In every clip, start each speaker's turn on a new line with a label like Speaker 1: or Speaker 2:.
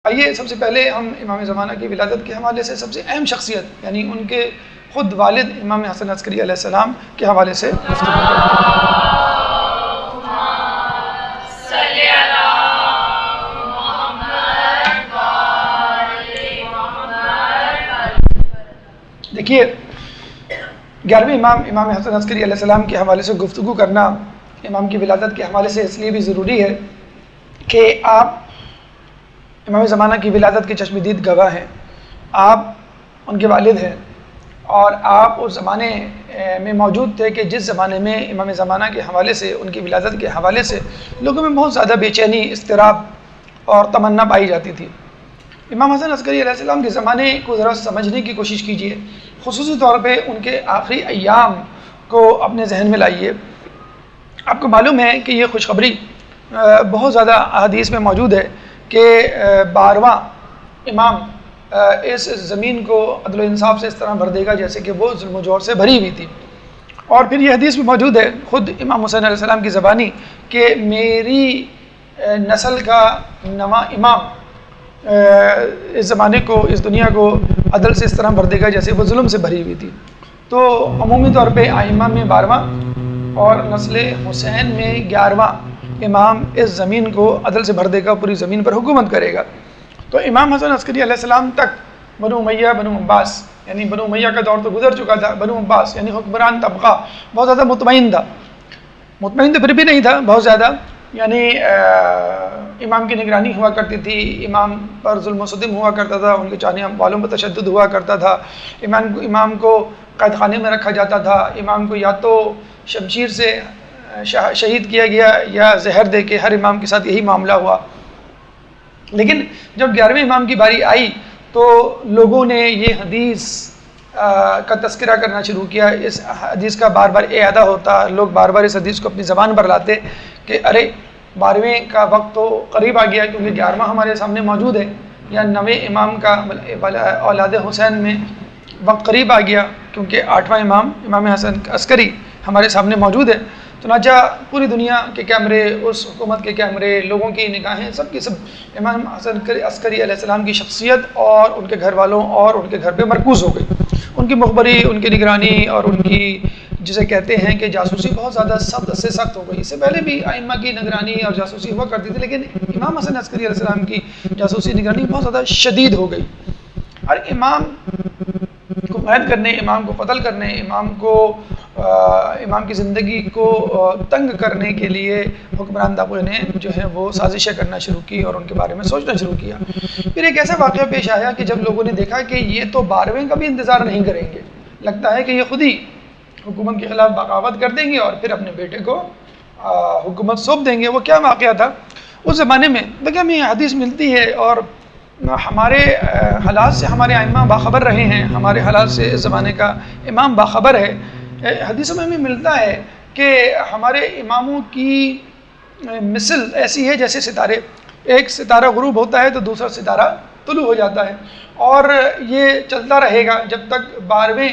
Speaker 1: آئیے سب سے پہلے ہم امام زمانہ کی ولادت کے حوالے سے سب سے اہم شخصیت یعنی ان کے خود والد امام حسن عسکری علیہ السلام کے حوالے سے گفتگو کریں۔ دیکھیے 11ویں امام حسن عسکری علیہ السلام کے حوالے سے گفتگو کرنا امام کی ولادت کے حوالے سے اس لیے بھی ضروری ہے کہ آپ امام زمانہ کی ولادت کے چشم دید گواہ ہیں، آپ ان کے والد ہیں اور آپ اس زمانے میں موجود تھے کہ جس زمانے میں امام زمانہ کے حوالے سے ان کی ولادت کے حوالے سے لوگوں میں بہت زیادہ بے چینی، اضطراب اور تمنا پائی جاتی تھی۔ امام حسن عسکری علیہ السلام کے زمانے کو ذرا سمجھنے کی کوشش کیجیے، خصوصی طور پہ ان کے آخری ایام کو اپنے ذہن میں لائیے۔ آپ کو معلوم ہے کہ یہ خوشخبری بہت زیادہ احادیث میں موجود ہے کہ 12واں امام اس زمین کو عدل و انصاف سے اس طرح بھر دے گا جیسے کہ وہ ظلم و جور سے بھری ہوئی تھی، اور پھر یہ حدیث بھی موجود ہے خود امام حسین علیہ السلام کی زبانی کہ میری نسل کا نواں امام اس زمانے کو، اس دنیا کو عدل سے اس طرح بھر دے گا جیسے وہ ظلم سے بھری ہوئی تھی۔ تو عمومی طور پہ ائمہ میں 12واں اور نسل حسین میں 11واں امام اس زمین کو عدل سے بھر دے گا، پوری زمین پر حکومت کرے گا۔ تو امام حسن عسکری علیہ السلام تک بنو امیہ، بنو عباس، یعنی بنو امیہ کا دور تو گزر چکا تھا، بنو عباس یعنی حکمران طبقہ بہت زیادہ مطمئن تھا، مطمئن تو پھر بھی نہیں تھا بہت زیادہ، یعنی امام کی نگرانی ہوا کرتی تھی، امام پر ظلم و ستم ہوا کرتا تھا، ان کے چاہنے والوں پر تشدد ہوا کرتا تھا، امام کو قید خانے میں رکھا جاتا تھا، امام کو یا تو شمشیر سے شہید کیا گیا یا زہر دے کے، ہر امام کے ساتھ یہی معاملہ ہوا۔ لیکن جب 11ویں امام کی باری آئی تو لوگوں نے یہ حدیث کا تذکرہ کرنا شروع کیا، اس حدیث کا بار بار اعادہ ہوتا، لوگ بار بار اس حدیث کو اپنی زبان پر لاتے کہ ارے 12ویں کا وقت تو قریب آ گیا کیونکہ 11واں ہمارے سامنے موجود ہے، یا 9ویں امام کا اولاد حسین میں وقت قریب آ گیا کیونکہ 8واں امام حسن عسکری ہمارے سامنے موجود ہے۔ چنانچہ پوری دنیا کے کیمرے، اس حکومت کے کیمرے، لوگوں کی نگاہیں سب کی سب امام حسن عسکری علیہ السلام کی شخصیت اور ان کے گھر والوں اور ان کے گھر پہ مرکوز ہو گئی۔ ان کی مخبری، ان کی نگرانی اور ان کی جسے کہتے ہیں کہ جاسوسی بہت زیادہ سخت سے سخت ہو گئی۔ اس سے پہلے بھی ائمہ کی نگرانی اور جاسوسی ہوا کرتی تھی، لیکن امام حسن عسکری علیہ السلام کی جاسوسی نگرانی بہت زیادہ شدید ہو گئی، اور امام کو قید کرنے، امام کو قتل کرنے، امام کی زندگی کو تنگ کرنے کے لیے حکمران طبقے نے جو ہے وہ سازشیں کرنا شروع کی اور ان کے بارے میں سوچنا شروع کیا۔ پھر ایک ایسا واقعہ پیش آیا کہ جب لوگوں نے دیکھا کہ یہ تو 12ویں کا بھی انتظار نہیں کریں گے، لگتا ہے کہ یہ خود ہی حکومت کے خلاف بغاوت کر دیں گے اور پھر اپنے بیٹے کو حکومت سونپ دیں گے۔ وہ کیا واقعہ تھا اس زمانے میں؟ دیکھیں ہمیں حدیث ملتی ہے اور ہمارے حالات سے ہمارے ائمہ باخبر رہے ہیں، ہمارے حالات سے اس زمانے کا امام باخبر ہے۔ حدیثوں میں ہمیں ملتا ہے کہ ہمارے اماموں کی مثل ایسی ہے جیسے ستارے، ایک ستارہ غروب ہوتا ہے تو دوسرا ستارہ طلوع ہو جاتا ہے، اور یہ چلتا رہے گا جب تک 12ویں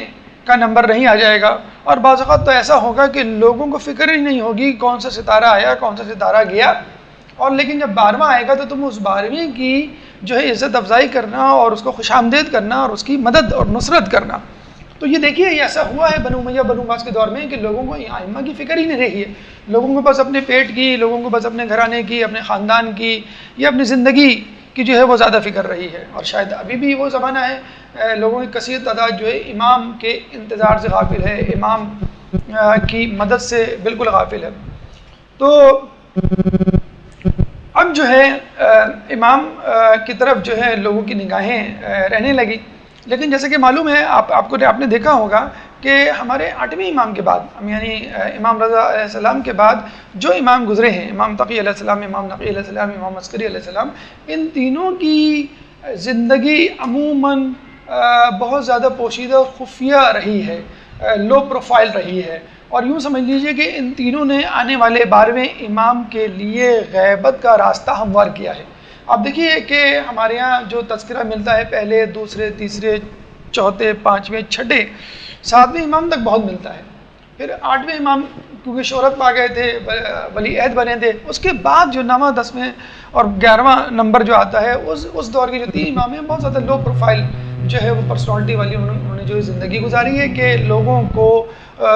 Speaker 1: کا نمبر نہیں آ جائے گا، اور بعض اوقات تو ایسا ہوگا کہ لوگوں کو فکر ہی نہیں ہوگی کون سا ستارہ آیا کون سا ستارہ گیا، اور لیکن جب 12واں آئے گا تو تم اس 12ویں کی جو ہے عزت افزائی کرنا اور اس کو خوش آمدید کرنا اور اس کی مدد اور نصرت کرنا۔ تو یہ دیکھیے یہ ایسا ہوا ہے بنو امیہ بنو عباس کے دور میں کہ لوگوں کو ائمہ کی فکر ہی نہیں رہی ہے، لوگوں کو بس اپنے پیٹ کی، لوگوں کو بس اپنے گھرانے کی، اپنے خاندان کی یا اپنی زندگی کی جو ہے وہ زیادہ فکر رہی ہے، اور شاید ابھی بھی وہ زمانہ ہے لوگوں کی کثیر تعداد جو ہے امام کے انتظار سے غافل ہے، امام کی مدد سے بالکل غافل ہے۔ تو اب جو ہے امام کی طرف جو ہے لوگوں کی نگاہیں رہنے لگی، لیکن جیسے کہ معلوم ہے آپ نے دیکھا ہوگا کہ ہمارے 8ویں امام کے بعد یعنی امام رضا علیہ السلام کے بعد جو امام گزرے ہیں، امام تقی علیہ السلام، امام نقی علیہ السلام، امام عسکری علیہ السلام، ان تینوں کی زندگی عموماً بہت زیادہ پوشیدہ اور خفیہ رہی ہے، لو پروفائل رہی ہے، اور یوں سمجھ لیجئے کہ ان تینوں نے آنے والے 12ویں امام کے لیے غیبت کا راستہ ہموار کیا ہے۔ آپ دیکھیے کہ ہمارے ہاں جو تذکرہ ملتا ہے پہلے، دوسرے، تیسرے، چوتھے، 5ویں، 6ٹھے، 7ویں امام تک بہت ملتا ہے، پھر 8ویں امام کیونکہ شہرت پا گئے تھے، ولی عہد بنے تھے، اس کے بعد جو 9واں 10ویں اور 11واں نمبر جو آتا ہے اس دور کے جو 3 امام ہیں بہت زیادہ لو پروفائل جو ہے وہ پرسنالٹی والی انہوں نے جو زندگی گزاری ہے کہ لوگوں کو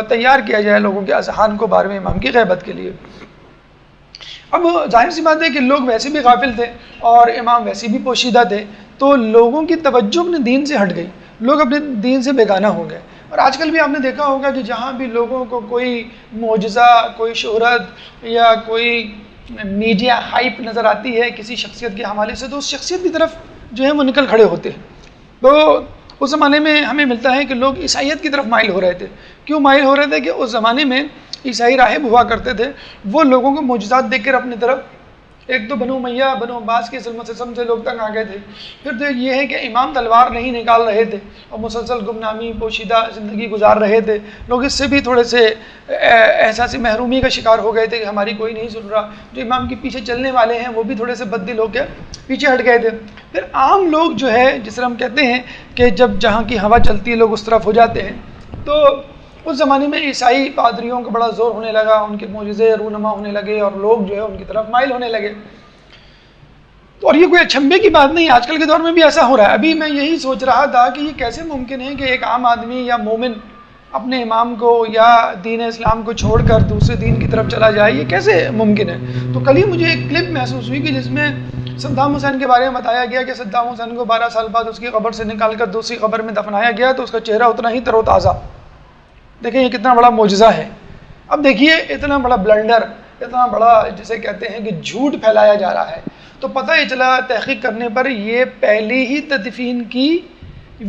Speaker 1: تیار کیا جائے، لوگوں کے اذہان کو 12ویں امام کی غیبت کے لیے۔ اب ظاہر سی بات ہے کہ لوگ ویسے بھی غافل تھے اور امام ویسے بھی پوشیدہ تھے، تو لوگوں کی توجہ اپنے دین سے ہٹ گئی، لوگ اپنے دین سے بیگانہ ہو گئے۔ اور آج کل بھی آپ نے دیکھا ہوگا کہ جہاں بھی لوگوں کو کوئی معجزہ، کوئی شہرت یا کوئی میڈیا ہائپ نظر آتی ہے کسی شخصیت کے حوالے سے، تو اس شخصیت کی طرف جو ہے وہ نکل کھڑے ہوتے ہیں۔ تو اس زمانے میں ہمیں ملتا ہے کہ لوگ عیسائیت کی طرف مائل ہو رہے تھے۔ کیوں مائل ہو رہے تھے؟ کہ اس زمانے میں عیسائی راہب ہوا کرتے تھے، وہ لوگوں کو معجزات دیکھ کر اپنی طرف، ایک تو بنو امیہ بنو عباس کے ظلم و ستم سے لوگ تنگ آ گئے تھے، پھر تو یہ ہے کہ امام تلوار نہیں نکال رہے تھے اور مسلسل گمنامی پوشیدہ زندگی گزار رہے تھے، لوگ اس سے بھی تھوڑے سے احساس محرومی کا شکار ہو گئے تھے کہ ہماری کوئی نہیں سن رہا، جو امام کے پیچھے چلنے والے ہیں وہ بھی تھوڑے سے بددل ہو کے پیچھے ہٹ گئے تھے۔ پھر عام لوگ جو ہے جس طرح ہم کہتے ہیں کہ جب جہاں کی ہوا چلتی ہے لوگ اس طرف ہو جاتے ہیں، تو اس زمانے میں عیسائی پادریوں کا بڑا زور ہونے لگا، ان کے معجزے رونما ہونے لگے اور لوگ جو ہے ان کی طرف مائل ہونے لگے۔ تو اور یہ کوئی اچھمبے کی بات نہیں، آج کل کے دور میں بھی ایسا ہو رہا ہے۔ ابھی میں یہی سوچ رہا تھا کہ یہ کیسے ممکن ہے کہ ایک عام آدمی یا مومن اپنے امام کو یا دین اسلام کو چھوڑ کر دوسرے دین کی طرف چلا جائے، یہ کیسے ممکن ہے؟ تو کل ہی مجھے ایک کلپ محسوس ہوئی کہ جس میں صدام حسین کے بارے میں بتایا گیا کہ صدام حسین کو 12 سال بعد اس کی قبر سے نکال کر دوسری قبر میں دفنایا گیا تو اس کا چہرہ اتنا ہی تر و تازہ۔ دیکھیں یہ کتنا بڑا معجزہ ہے۔ اب دیکھیے اتنا بڑا بلنڈر، اتنا بڑا جسے کہتے ہیں کہ جھوٹ پھیلایا جا رہا ہے، تو پتہ ہی چلا تحقیق کرنے پر یہ پہلی ہی تدفین کی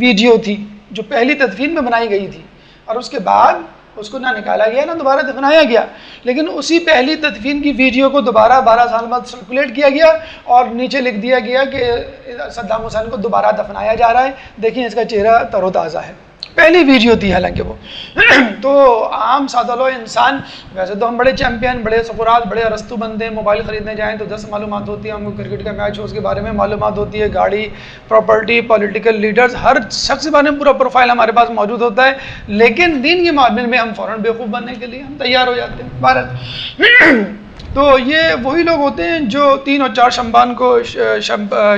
Speaker 1: ویڈیو تھی جو پہلی تدفین میں بنائی گئی تھی، اور اس کے بعد اس کو نہ نکالا گیا نہ دوبارہ دفنایا گیا، لیکن اسی پہلی تدفین کی ویڈیو کو دوبارہ 12 سال بعد سرکولیٹ کیا گیا اور نیچے لکھ دیا گیا کہ صدام حسین کو دوبارہ دفنایا جا رہا ہے، دیکھیں اس کا چہرہ تر و تازہ ہے۔ پہلی ویڈیو تھی حالانکہ وہ تو عام سادہ لو انسان، ویسے تو ہم بڑے چیمپئن، بڑے سقراط، بڑے ارسطو بندے ہیں، موبائل خریدنے جائیں تو 10 معلومات ہوتی ہیں، ہم کو کرکٹ کا میچ ہو اس کے بارے میں معلومات ہوتی ہے، گاڑی، پراپرٹی، پولیٹیکل لیڈرز، ہر شخص کے بارے میں پورا پروفائل ہمارے پاس موجود ہوتا ہے، لیکن دین کے معاملے میں ہم فوراً بیوقوف بننے کے لیے ہم تیار ہو جاتے ہیں۔ بھارت تو یہ وہی لوگ ہوتے ہیں جو 3 اور 4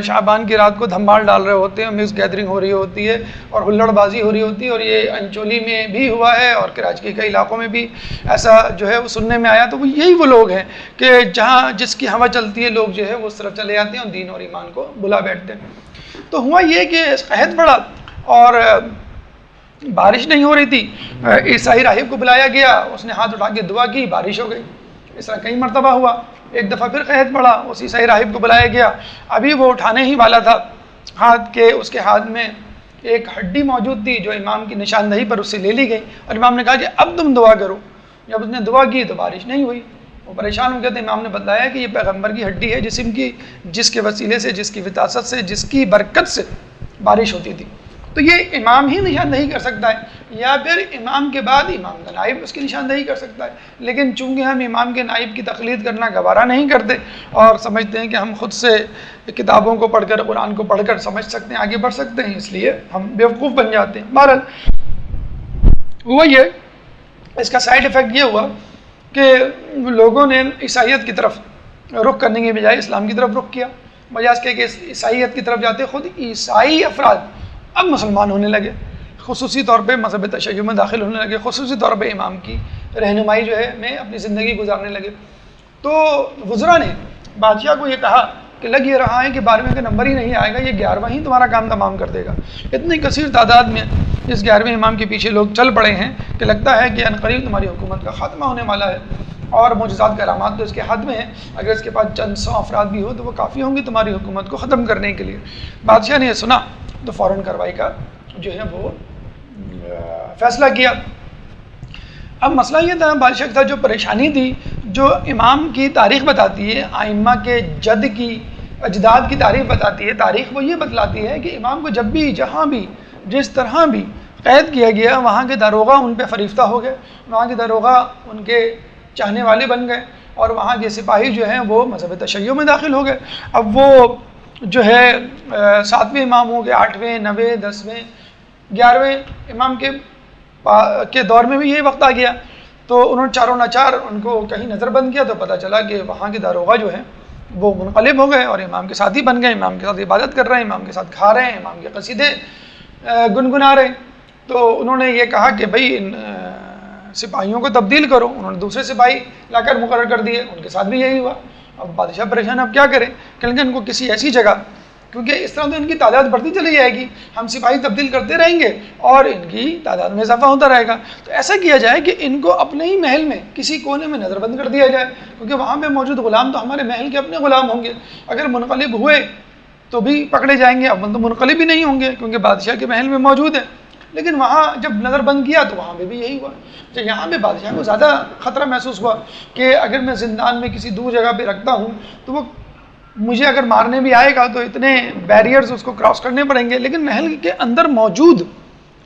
Speaker 1: شعبان کی رات کو دھمال ڈال رہے ہوتے ہیں، مکس گیدرنگ ہو رہی ہوتی ہے اور ہلڑ بازی ہو رہی ہوتی ہے، اور یہ انچولی میں بھی ہوا ہے اور کراچی کے کئی علاقوں میں بھی ایسا جو ہے وہ سننے میں آیا۔ تو وہ یہی وہ لوگ ہیں کہ جہاں جس کی ہوا چلتی ہے لوگ جو ہے وہ اس طرف چلے جاتے ہیں اور دین اور ایمان کو بلا بیٹھتے ہیں۔ تو ہوا یہ کہ قحط پڑا اور بارش نہیں ہو رہی تھی، عیسائی راہب کو بلایا گیا، اس نے ہاتھ اٹھا کے دعا کی، بارش ہو گئی۔ اس طرح کئی مرتبہ ہوا، ایک دفعہ پھر قحط پڑا، اس عیسائی راہب کو بلایا گیا، ابھی وہ اٹھانے ہی والا تھا ہاتھ کے، اس کے ہاتھ میں ایک ہڈی موجود تھی جو امام کی نشاندہی پر اس سے لے لی گئی، اور امام نے کہا کہ اب تم دعا کرو۔ جب اس نے دعا کی تو بارش نہیں ہوئی، وہ پریشان ہو گئے تھے۔ امام نے بتایا کہ یہ پیغمبر کی ہڈی ہے جسم کی، جس کے وسیلے سے، جس کی وراثت سے، جس کی برکت سے بارش ہوتی تھی، تو یہ امام ہی نشاندہی کر سکتا ہے، یا پھر امام کے بعد امام کا نائب اس کی نشاندہی کر سکتا ہے، لیکن چونکہ ہم امام کے نائب کی تقلید کرنا گوارا نہیں کرتے اور سمجھتے ہیں کہ ہم خود سے کتابوں کو پڑھ کر، قرآن کو پڑھ کر سمجھ سکتے ہیں، آگے بڑھ سکتے ہیں، اس لیے ہم بیوقوف بن جاتے ہیں۔ بہرحال ہوا یہ، اس کا سائیڈ ایفیکٹ یہ ہوا کہ لوگوں نے عیسائیت کی طرف رخ کرنے کے بجائے اسلام کی طرف رخ کیا، وجہ اس کہ عیسائیت کی طرف جاتے خود عیسائی افراد اب مسلمان ہونے لگے، خصوصی طور پہ مذہب تشیع میں داخل ہونے لگے، خصوصی طور پہ امام کی رہنمائی جو ہے میں اپنی زندگی گزارنے لگے۔ تو وزراء نے بادشاہ کو یہ کہا کہ لگ یہ رہا ہے کہ 12ویں کا نمبر ہی نہیں آئے گا، یہ 11واں ہی تمہارا کام تمام کر دے گا۔ اتنی کثیر تعداد میں اس 11ویں امام کے پیچھے لوگ چل پڑے ہیں کہ لگتا ہے کہ عنقریب تمہاری حکومت کا خاتمہ ہونے والا ہے، اور معجزات کرامات تو اس کے حد میں ہیں، اگر اس کے پاس چند 100 افراد بھی ہو تو وہ کافی ہوں گے تمہاری حکومت کو ختم کرنے کے لیے۔ بادشاہ نے یہ سنا تو فوراً کارروائی کا جو ہے وہ فیصلہ کیا۔ اب مسئلہ یہ تھا، بادشاہ کے ساتھ جو پریشانی تھی، جو امام کی تاریخ بتاتی ہے، ائمہ کے جد کی، اجداد کی تاریخ بتاتی ہے، تاریخ وہ یہ بتلاتی ہے کہ امام کو جب بھی، جہاں بھی، جس طرح بھی قید کیا گیا، وہاں کے داروغہ ان پہ فریفتہ ہو گئے، وہاں کے داروغہ ان کے چاہنے والے بن گئے، اور وہاں کے سپاہی جو ہیں وہ مذہب تشیع میں داخل ہو گئے۔ اب وہ جو ہے 7ویں امام ہو گئے، 8ویں، 9ویں، 10ویں، 11ویں امام کے دور میں بھی یہی وقت آ گیا تو انہوں نے چاروں ناچار ان کو کہیں نظر بند کیا تو پتہ چلا کہ وہاں کے داروغہ جو ہیں وہ منقلب ہو گئے اور امام کے ساتھی بن گئے، امام کے ساتھ عبادت کر رہے ہیں، امام کے ساتھ کھا رہے ہیں، امام کے قصیدے گنگنا رہے ہیں۔ تو انہوں نے یہ کہا کہ بھئی ان سپاہیوں کو تبدیل کرو، انہوں نے دوسرے سپاہی لا کر مقرر کر دیے، ان کے ساتھ بھی یہی ہوا۔ اب بادشاہ پریشان، اب کیا کریں؟ کہ ان کو کسی ایسی جگہ، کیونکہ اس طرح تو ان کی تعداد بڑھتی چلی جائے گی، ہم سپاہی تبدیل کرتے رہیں گے اور ان کی تعداد میں اضافہ ہوتا رہے گا، تو ایسا کیا جائے کہ ان کو اپنے ہی محل میں کسی کونے میں نظر بند کر دیا جائے، کیونکہ وہاں پہ موجود غلام تو ہمارے محل کے اپنے غلام ہوں گے، اگر منقلب ہوئے تو بھی پکڑے جائیں گے، اب تو منقلب ہی نہیں ہوں گے کیونکہ بادشاہ کے محل میں موجود ہیں۔ لیکن وہاں جب نظر بند کیا تو وہاں پہ بھی یہی ہوا۔ جب یہاں پہ بادشاہ کو زیادہ خطرہ محسوس ہوا کہ اگر میں زندان میں کسی دور جگہ پہ رکھتا ہوں تو وہ مجھے اگر مارنے بھی آئے گا تو اتنے بیریئرز اس کو کراس کرنے پڑیں گے، لیکن محل کے اندر موجود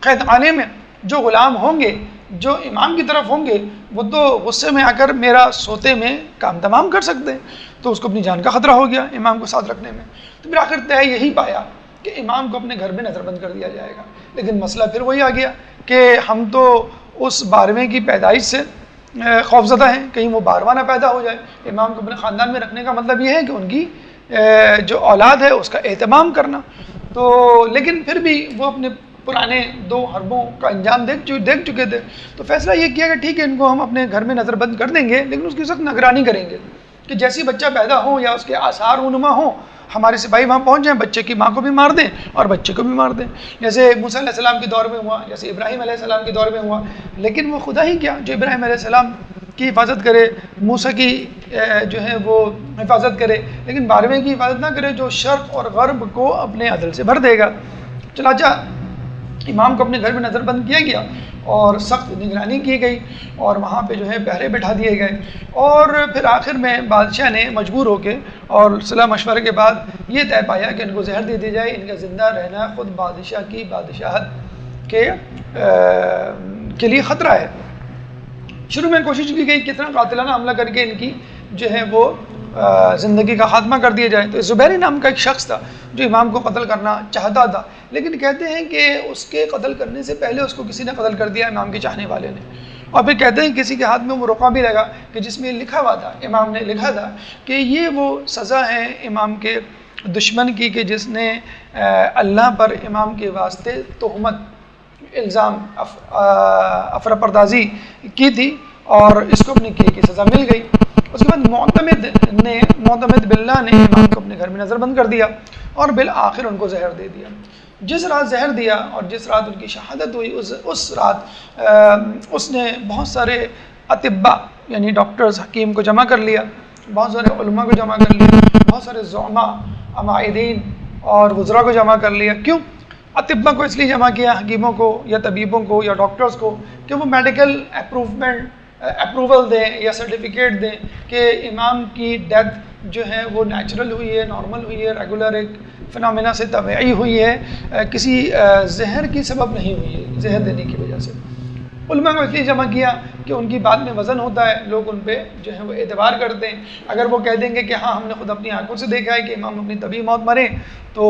Speaker 1: قید خانے میں جو غلام ہوں گے، جو امام کی طرف ہوں گے، وہ تو غصے میں آ کر میرا سوتے میں کام تمام کر سکتے ہیں، تو اس کو اپنی جان کا خطرہ ہو گیا امام کو ساتھ رکھنے میں۔ تو پھر آخر طے یہی پایا کہ امام کو اپنے گھر میں نظر بند کر دیا جائے گا، لیکن مسئلہ پھر وہی آ گیا کہ ہم تو اس 12ویں کی پیدائش سے خوفزدہ ہیں، کہیں وہ 12واں نہ پیدا ہو جائے۔ امام کو اپنے خاندان میں رکھنے کا مطلب یہ ہے کہ ان کی جو اولاد ہے اس کا اہتمام کرنا، تو لیکن پھر بھی وہ اپنے پرانے 2 حربوں کا انجام دیکھ چکے تھے، تو فیصلہ یہ کیا کہ ٹھیک ہے ان کو ہم اپنے گھر میں نظر بند کر دیں گے، لیکن اس کی سخت نگرانی کریں گے کہ جیسی بچہ پیدا ہو یا اس کے آثار رونما ہوں، ہمارے سپاہی وہاں پہنچ جائیں، بچے کی ماں کو بھی مار دیں اور بچے کو بھی مار دیں، جیسے موسیٰ علیہ السلام کے دور میں ہوا، جیسے ابراہیم علیہ السلام کے دور میں ہوا۔ لیکن وہ خدا ہی کیا جو ابراہیم علیہ السلام کی حفاظت کرے، موسیٰ کی جو ہے وہ حفاظت کرے، لیکن 12ویں کی حفاظت نہ کرے جو شرق اور غرب کو اپنے عدل سے بھر دے گا۔ چنانچہ امام کو اپنے گھر میں نظر بند کیا گیا اور سخت نگرانی کی گئی اور وہاں پہ جو ہے پہرے بٹھا دیے گئے، اور پھر آخر میں بادشاہ نے مجبور ہو کے اور صلاح مشورے کے بعد یہ طے پایا کہ ان کو زہر دے دی جائے، ان کا زندہ رہنا خود بادشاہ کی بادشاہت کے لیے خطرہ ہے۔ شروع میں کوشش کی گئی کتنا قاتلانہ حملہ کر کے ان کی جو ہے وہ زندگی کا خاتمہ کر دیا جائے، تو زبیر نام کا ایک شخص تھا جو امام کو قتل کرنا چاہتا تھا، لیکن کہتے ہیں کہ اس کے قتل کرنے سے پہلے اس کو کسی نے قتل کر دیا، امام کے چاہنے والے نے، اور پھر کہتے ہیں کسی کے ہاتھ میں وہ رقعہ بھی لگا کہ جس میں لکھا ہوا تھا، امام نے لکھا تھا کہ یہ وہ سزا ہے امام کے دشمن کی کہ جس نے اللہ پر امام کے واسطے تہمت، الزام، افراپردازی کی تھی اور اس کو اپنے کیے کی سزا مل گئی۔ اس کے بعد معتمد باللہ نے امام کو اپنے گھر میں نظر بند کر دیا اور بالآخر ان کو زہر دے دیا۔ جس رات زہر دیا اور جس رات ان کی شہادت ہوئی اس رات اس نے بہت سارے اطباء یعنی ڈاکٹرز، حکیم کو جمع کر لیا، بہت سارے علماء کو جمع کر لیا، بہت سارے زعماء، عمائدین اور وزراء کو جمع کر لیا۔ کیوں اطباء کو اس لیے جمع کیا، حکیموں کو یا طبیبوں کو یا ڈاکٹرز کو، کہ وہ میڈیکل اپروول دیں یا سرٹیفکیٹ دیں کہ امام کی ڈیتھ جو ہے وہ نیچرل ہوئی ہے، نارمل ہوئی ہے، ریگولر ایک فنامنا سے طبیعی ہوئی ہے، کسی زہر کی سبب نہیں ہوئی ہے، زہر دینے کی وجہ سے۔ علماء کو اس لیے جمع کیا کہ ان کی بات میں وزن ہوتا ہے، لوگ ان پہ جو ہے وہ اعتبار کرتے ہیں۔ اگر وہ کہہ دیں گے کہ ہاں ہم نے خود اپنی آنکھوں سے دیکھا ہے کہ امام اپنی طبیعی موت مرے، تو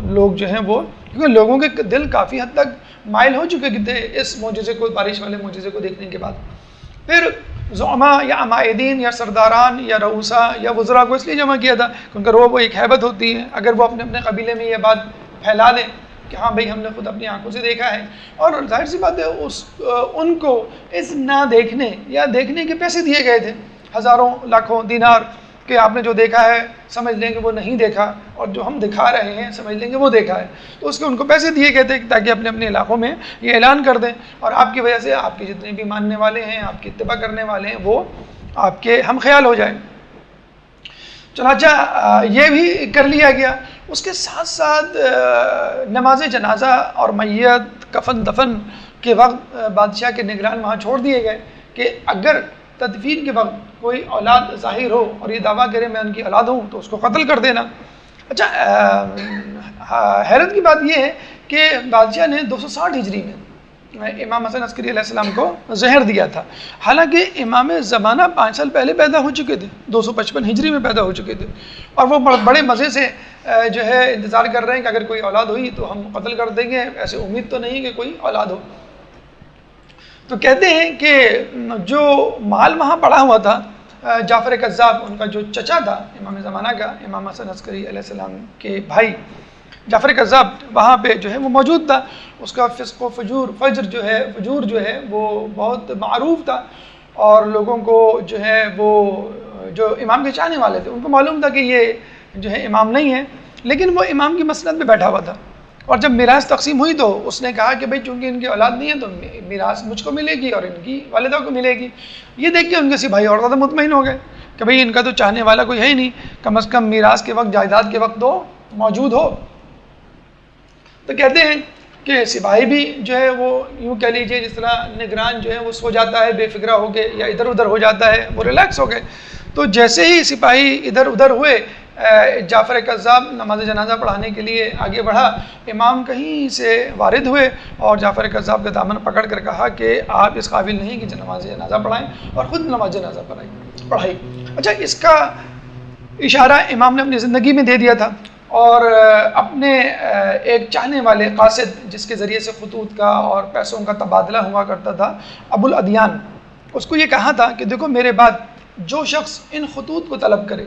Speaker 1: لوگ جو ہیں وہ، کیونکہ لوگوں کے دل کافی حد تک مائل ہو چکے تھے اس معجزے کو، بارش والے معجزے کو دیکھنے کے بعد۔ پھر زعماء یا عمائدین یا سرداران یا رؤساء یا وزراء کو اس لیے جمع کیا تھا کیونکہ وہ ایک ہیبت ہوتی ہے، اگر وہ اپنے قبیلے میں یہ بات پھیلا دیں کہ ہاں بھئی ہم نے خود اپنی آنکھوں سے دیکھا ہے، اور ظاہر سی بات ہے ان کو اس نہ دیکھنے یا دیکھنے کے پیسے دیے گئے تھے، ہزاروں لاکھوں دینار، کہ آپ نے جو دیکھا ہے سمجھ لیں کہ وہ نہیں دیکھا، اور جو ہم دکھا رہے ہیں سمجھ لیں کہ وہ دیکھا ہے، تو اس کے ان کو پیسے دیے گئے تھے تاکہ اپنے علاقوں میں یہ اعلان کر دیں، اور آپ کی وجہ سے آپ کے جتنے بھی ماننے والے ہیں، آپ کی اتباع کرنے والے ہیں، وہ آپ کے ہم خیال ہو جائیں۔ چنانچہ یہ بھی کر لیا گیا۔ اس کے ساتھ ساتھ نماز جنازہ اور میت کفن دفن کے وقت بادشاہ کے نگران وہاں چھوڑ دیے گئے کہ اگر تدفین کے وقت کوئی اولاد ظاہر ہو اور یہ دعویٰ کرے میں ان کی اولاد ہوں تو اس کو قتل کر دینا۔ اچھا، حیرت کی بات یہ ہے کہ بادشاہ نے 260 ہجری میں امام حسن عسکری علیہ السلام کو زہر دیا تھا، حالانکہ امام زمانہ 5 سال پہلے پیدا ہو چکے تھے، 255 ہجری میں پیدا ہو چکے تھے، اور وہ بڑے مزے سے جو ہے انتظار کر رہے ہیں کہ اگر کوئی اولاد ہوئی تو ہم قتل کر دیں گے، ایسے امید تو نہیں کہ کوئی اولاد ہو۔ تو کہتے ہیں کہ جو مال وہاں پڑا ہوا تھا، جعفر کذاب ان کا جو چچا تھا امام زمانہ کا، امام حسن عسکری علیہ السلام کے بھائی جعفر کذاب وہاں پہ جو ہے وہ موجود تھا. اس کا فسق و فجور جو ہے وہ بہت معروف تھا، اور لوگوں کو جو ہے وہ جو امام کے چاہنے والے تھے ان کو معلوم تھا کہ یہ جو ہے امام نہیں ہے، لیکن وہ امام کی مسند میں بیٹھا ہوا تھا. اور جب میراث تقسیم ہوئی تو اس نے کہا کہ بھئی چونکہ ان کی اولاد نہیں ہے تو میراث مجھ کو ملے گی اور ان کی والدہ کو ملے گی. یہ دیکھ کے ان کے سپاہی اور زیادہ مطمئن ہو گئے کہ بھئی ان کا تو چاہنے والا کوئی ہے ہی نہیں، کم از کم میراث کے وقت، جائیداد کے وقت تو موجود ہو. تو کہتے ہیں کہ سپاہی بھی جو ہے وہ یوں کہہ لیجیے جس طرح نگران جو ہے وہ سو جاتا ہے بے فکرہ ہو کے یا ادھر ادھر ہو جاتا ہے، وہ ریلیکس ہو گئے. تو جیسے ہی سپاہی ادھر ادھر ہوئے، جعفر کذاب نماز جنازہ پڑھانے کے لیے آگے بڑھا. امام کہیں سے وارد ہوئے اور جعفر کذاب کا دامن پکڑ کر کہا کہ آپ اس قابل نہیں کہ نماز جنازہ پڑھائیں، اور خود نماز جنازہ پڑھائی. اچھا، اس کا اشارہ امام نے اپنی زندگی میں دے دیا تھا، اور اپنے ایک چاہنے والے قاصد جس کے ذریعے سے خطوط کا اور پیسوں کا تبادلہ ہوا کرتا تھا، ابو الادیان، اس کو یہ کہا تھا کہ دیکھو میرے بعد جو شخص ان خطوط کو طلب کرے.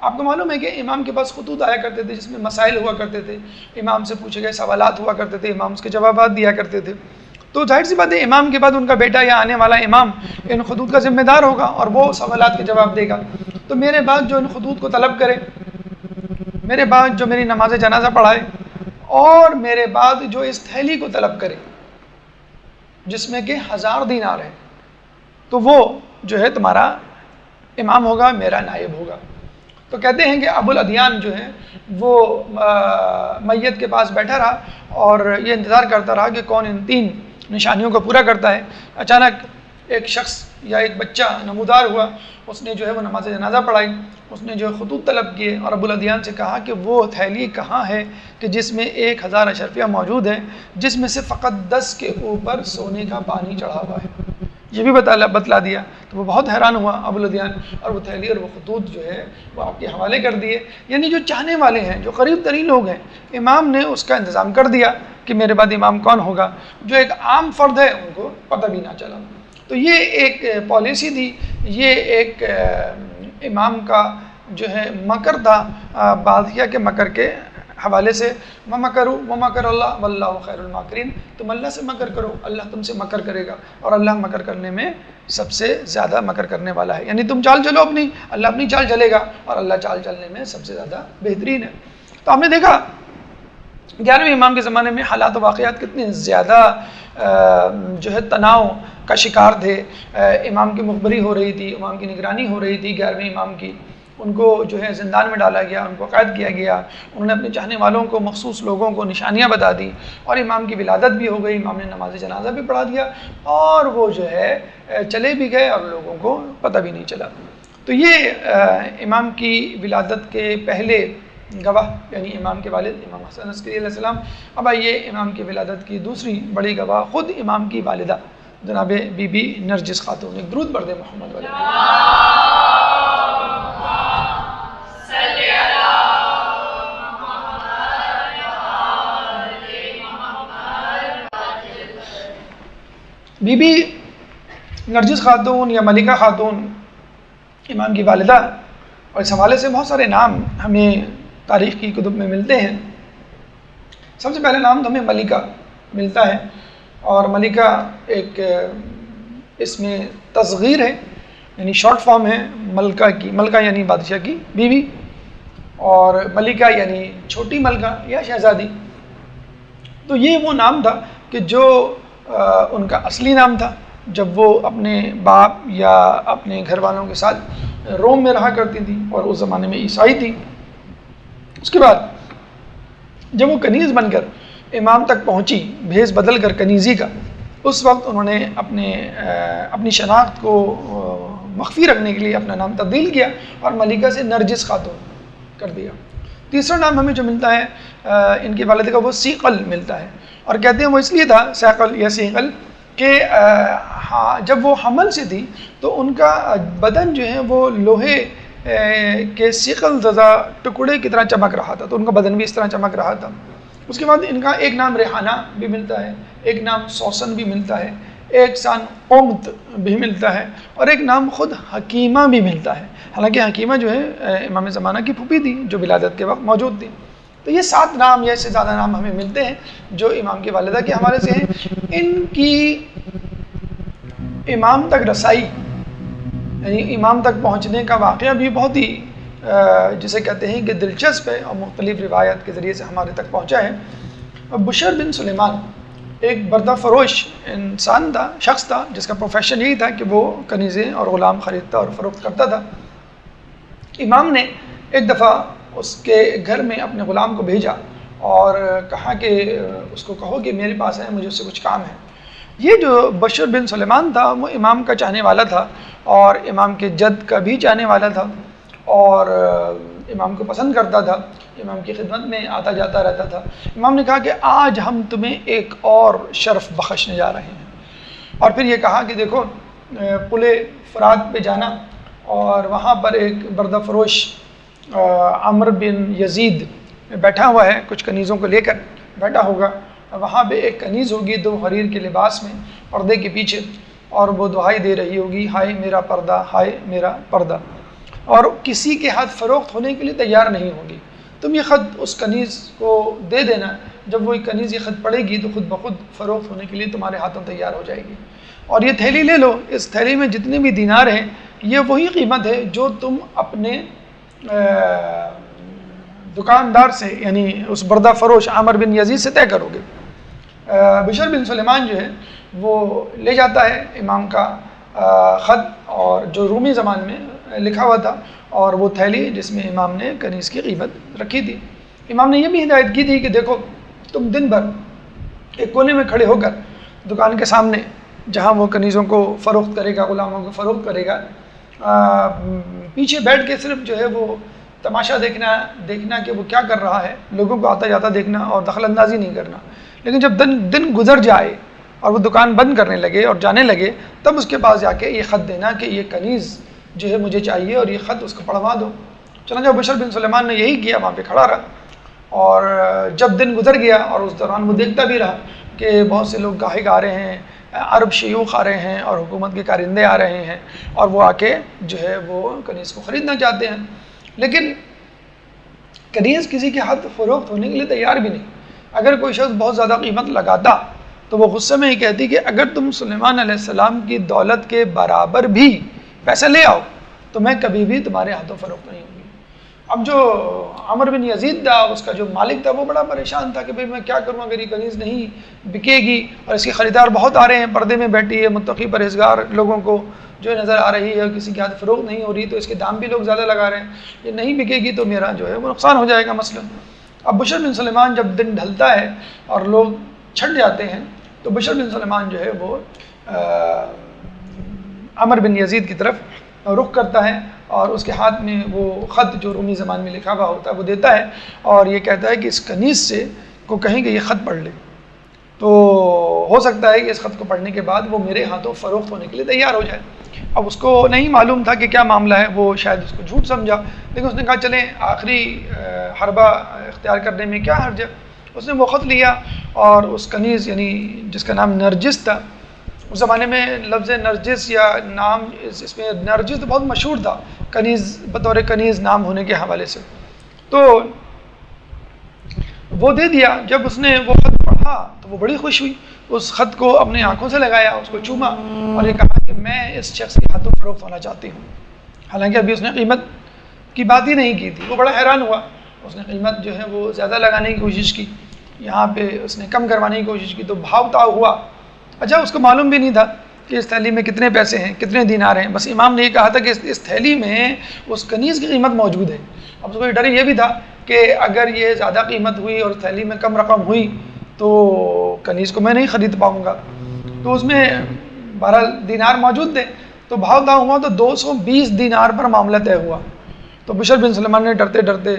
Speaker 1: آپ کو معلوم ہے کہ امام کے پاس خطوط آیا کرتے تھے جس میں مسائل ہوا کرتے تھے، امام سے پوچھے گئے سوالات ہوا کرتے تھے، امام اس کے جوابات دیا کرتے تھے. تو ظاہر سی بات ہے امام کے بعد ان کا بیٹا یا آنے والا امام ان خطوط کا ذمہ دار ہوگا اور وہ سوالات کے جواب دے گا. تو میرے بعد جو ان خطوط کو طلب کرے، میرے بعد جو میری نماز جنازہ پڑھائے، اور میرے بعد جو اس تھیلی کو طلب کرے جس میں کہ 1000 دینار ہے، تو وہ جو ہے تمہارا امام ہوگا، میرا نائب ہوگا. تو کہتے ہیں کہ ابو الادیان جو ہے وہ میت کے پاس بیٹھا رہا اور یہ انتظار کرتا رہا کہ کون ان 3 نشانیوں کو پورا کرتا ہے. اچانک ایک شخص یا ایک بچہ نمودار ہوا، اس نے جو ہے وہ نماز جنازہ پڑھائی، اس نے جو خطوط طلب کیے اور ابو الادیان سے کہا کہ وہ تھیلی کہاں ہے کہ جس میں 1000 اشرفیہ موجود ہیں، جس میں سے فقط 10 کے اوپر سونے کا پانی چڑھا ہوا ہے. یہ بھی بتلا دیا. تو وہ بہت حیران ہوا ابو الادیان، اور وہ تھیلی اور وہ خطوط جو ہے وہ آپ کے حوالے کر دیے. یعنی جو چاہنے والے ہیں، جو قریب ترین لوگ ہیں، امام نے اس کا انتظام کر دیا کہ میرے بعد امام کون ہوگا. جو ایک عام فرد ہے ان کو پتہ بھی نہ چلا. تو یہ ایک پالیسی تھی، یہ ایک امام کا جو ہے مکر تھا، بادشاہ کے مکر کے حوالے سے. وَمَكَرُوا وَمَكَرَ اللَّهُ وَاللَّهُ خَيْرُ الْمَاكِرِينَ. تم اللہ سے مکر کرو، اللہ تم سے مکر کرے گا، اور اللہ مکر کرنے میں سب سے زیادہ مکر کرنے والا ہے. یعنی تم چال چلو اپنی، اللہ اپنی چال چلے گا، اور اللہ چال چلنے میں سب سے زیادہ بہترین ہے. تو ہم نے دیکھا 11ویں امام کے زمانے میں حالات و واقعات کتنے زیادہ جو ہے تناؤ کا شکار تھے. امام کی مخبری ہو رہی تھی، امام کی نگرانی ہو رہی تھی 11ویں امام کی. ان کو جو ہے زندان میں ڈالا گیا، ان کو قید کیا گیا. انہوں نے اپنے چاہنے والوں کو، مخصوص لوگوں کو نشانیاں بتا دی، اور امام کی ولادت بھی ہو گئی. امام نے نماز جنازہ بھی پڑھا دیا، اور وہ جو ہے چلے بھی گئے اور لوگوں کو پتہ بھی نہیں چلا. تو یہ امام کی ولادت کے پہلے گواہ یعنی امام کے والد امام حسن عسکری علیہ السلام. اب آئیے امام کی ولادت کی دوسری بڑی گواہ خود امام کی والدہ جناب بی بی نرجس خاتون. ایک درود پڑھ دیں محمد والے. بی بی نرجس خاتون یا ملکہ خاتون امام کی والدہ، اور اس حوالے سے بہت سارے نام ہمیں تاریخ کی کتب میں ملتے ہیں. سب سے پہلے نام تو ہمیں ملکہ ملتا ہے، اور ملکہ ایک اس میں تصغیر ہے، یعنی شارٹ فارم ہے ملکہ کی. ملکہ یعنی بادشاہ کی بیوی، اور ملکہ یعنی چھوٹی ملکہ یا شہزادی. تو یہ وہ نام تھا کہ جو ان کا اصلی نام تھا جب وہ اپنے باپ یا اپنے گھر والوں کے ساتھ روم میں رہا کرتی تھی، اور اس زمانے میں عیسائی تھی. اس کے بعد جب وہ کنیز بن کر امام تک پہنچی، بھیس بدل کر کنیزی کا، اس وقت انہوں نے اپنی شناخت کو مخفی رکھنے کے لیے اپنا نام تبدیل کیا اور ملکہ سے نرجس خاتون کر دیا. تیسرا نام ہمیں جو ملتا ہے ان کی والدہ کا، وہ سیقل ملتا ہے، اور کہتے ہیں وہ اس لیے تھا سیقل یا سیقل کہ جب وہ حمل سے تھی تو ان کا بدن جو ہے وہ لوہے کے سیقل زدہ ٹکڑے کی طرح چمک رہا تھا، تو ان کا بدن بھی اس طرح چمک رہا تھا. اس کے بعد ان کا ایک نام ریحانہ بھی ملتا ہے، ایک نام سوسن بھی ملتا ہے، ایک سان امت بھی ملتا ہے اور ایک نام خود حکیمہ بھی ملتا ہے. حالانکہ حکیمہ جو ہے امام زمانہ کی پھوپھی تھی جو ولادت کے وقت موجود تھی. تو یہ 7 نام یا اس سے زیادہ نام ہمیں ملتے ہیں جو امام کی والدہ کے حوالے سے ہیں. ان کی امام تک رسائی یعنی امام تک پہنچنے کا واقعہ بھی بہت ہی جسے کہتے ہیں کہ دلچسپ ہے اور مختلف روایت کے ذریعے سے ہمارے تک پہنچا ہے. بشر بن سلیمان ایک بردہ فروش انسان تھا، شخص تھا جس کا پروفیشن یہی تھا کہ وہ کنیزیں اور غلام خریدتا اور فروخت کرتا تھا. امام نے ایک دفعہ اس کے گھر میں اپنے غلام کو بھیجا اور کہا کہ اس کو کہو کہ میرے پاس ہے، مجھے اس سے کچھ کام ہے. یہ جو بشر بن سلیمان تھا وہ امام کا چاہنے والا تھا اور امام کے جد کا بھی چاہنے والا تھا اور امام کو پسند کرتا تھا، امام کی خدمت میں آتا جاتا رہتا تھا. امام نے کہا کہ آج ہم تمہیں ایک اور شرف بخشنے جا رہے ہیں. اور پھر یہ کہا کہ دیکھو پل فرات پہ جانا اور وہاں پر ایک بردہ فروش عمر بن یزید بیٹھا ہوا ہے، کچھ کنیزوں کو لے کر بیٹھا ہوگا. وہاں پہ ایک کنیز ہوگی 2 حریر کے لباس میں پردے کے پیچھے، اور وہ دعائی دے رہی ہوگی، ہائے میرا پردہ، ہائے میرا پردہ، اور کسی کے ہاتھ فروخت ہونے کے لیے تیار نہیں ہوگی. تم یہ خط اس کنیز کو دے دینا، جب وہ کنیز یہ خط پڑے گی تو خود بخود فروخت ہونے کے لیے تمہارے ہاتھوں تیار ہو جائے گی. اور یہ تھیلی لے لو، اس تھیلی میں جتنے بھی دینار ہیں یہ وہی قیمت ہے جو تم اپنے دکاندار سے یعنی اس بردہ فروش عامر بن یزید سے طے کرو گے. بشر بن سلیمان جو ہے وہ لے جاتا ہے امام کا خط اور جو رومی زبان میں لکھا ہوا تھا اور وہ تھیلی جس میں امام نے کنیز کی قیمت رکھی تھی. امام نے یہ بھی ہدایت کی تھی کہ دیکھو تم دن بھر ایک کونے میں کھڑے ہو کر دکان کے سامنے جہاں وہ کنیزوں کو فروخت کرے گا، غلاموں کو فروخت کرے گا، پیچھے بیٹھ کے صرف جو ہے وہ تماشا دیکھنا کہ وہ کیا کر رہا ہے، لوگوں کو آتا جاتا دیکھنا اور دخل اندازی نہیں کرنا. لیکن جب دن گزر جائے اور وہ دکان بند کرنے لگے اور جانے لگے تب اس کے پاس جا کے یہ خط دینا کہ یہ کنیز جو ہے مجھے چاہیے اور یہ خط اس کو پڑھوا دو. چنانچہ بشر بن سلیمان نے یہی کیا، وہاں پہ کھڑا رہا اور جب دن گزر گیا اور اس دوران وہ دیکھتا بھی رہا کہ بہت سے لوگ گاہک آ رہے ہیں، عرب شیوخ آ رہے ہیں اور حکومت کے کارندے آ رہے ہیں اور وہ آ کے جو ہے وہ کنیز کو خریدنا چاہتے ہیں، لیکن کنیز کسی کے ہاتھ فروخت ہونے کے لیے تیار بھی نہیں. اگر کوئی شخص بہت زیادہ قیمت لگاتا تو وہ غصے میں ہی کہتی کہ اگر تم سلیمان علیہ السلام کی دولت کے برابر بھی پیسے لے آؤ تو میں کبھی بھی تمہارے ہاتھوں فروخت نہیں ہوگی. اب جو عمر بن یزید تھا اس کا جو مالک تھا وہ بڑا پریشان تھا کہ بھئی میں کیا کروں اگر یہ کنیز نہیں بکے گی اور اس کی خریدار بہت آ رہے ہیں، پردے میں بیٹھی ہے، متقی پرہیزگار لوگوں کو جو نظر آ رہی ہے اور کسی کے ہاتھ فروخت نہیں ہو رہی تو اس کے دام بھی لوگ زیادہ لگا رہے ہیں، یہ نہیں بکے گی تو میرا جو ہے وہ نقصان ہو جائے گا مثلا. اب بشر بن سلیمان جب دن ڈھلتا ہے اور لوگ چھٹ جاتے ہیں تو بشر بن سلیمان جو ہے وہ عمر بن یزید کی طرف رخ کرتا ہے اور اس کے ہاتھ میں وہ خط جو رومی زبان میں لکھا ہوا ہوتا ہے وہ دیتا ہے اور یہ کہتا ہے کہ اس کنیز سے کو کہیں کہ یہ خط پڑھ لے تو ہو سکتا ہے کہ اس خط کو پڑھنے کے بعد وہ میرے ہاتھوں فروخت ہونے کے لیے تیار ہو جائے. اب اس کو نہیں معلوم تھا کہ کیا معاملہ ہے، وہ شاید اس کو جھوٹ سمجھا، لیکن اس نے کہا چلیں آخری حربہ اختیار کرنے میں کیا حرج ہے. اس نے وہ خط لیا اور اس کنیز یعنی جس کا نام نرجس تھا، اس زمانے میں لفظ نرجس یا نام اس میں نرجس تو بہت مشہور تھا کنیز بطور کنیز نام ہونے کے حوالے سے، تو وہ دے دیا. جب اس نے وہ خط پڑھا تو وہ بڑی خوش ہوئی، اس خط کو اپنے آنکھوں سے لگایا، اس کو چوما اور یہ کہا کہ میں اس شخص کے ہاتھوں فروخت ہونا چاہتی ہوں. حالانکہ ابھی اس نے قیمت کی بات ہی نہیں کی تھی. وہ بڑا حیران ہوا، اس نے قیمت جو ہے وہ زیادہ لگانے کی کوشش کی، یہاں پہ اس نے کم کروانے کی کوشش کی تو بھاؤ تاؤ ہوا. اچھا اس کو معلوم بھی نہیں تھا کہ اس تھیلی میں کتنے پیسے ہیں، کتنے دینار ہیں، بس امام نے یہ کہا تھا کہ اس تھیلی میں اس کنیز کی قیمت موجود ہے. اب اس کو ڈر یہ بھی تھا کہ اگر یہ زیادہ قیمت ہوئی اور تھیلی میں کم رقم ہوئی تو کنیز کو میں نہیں خرید پاؤں گا. تو اس میں 12 دینار موجود تھے تو بھاؤ تاؤ ہوا تو 220 دینار پر معاملہ طے ہوا. تو بشر بن سلیمان نے ڈرتے ڈرتے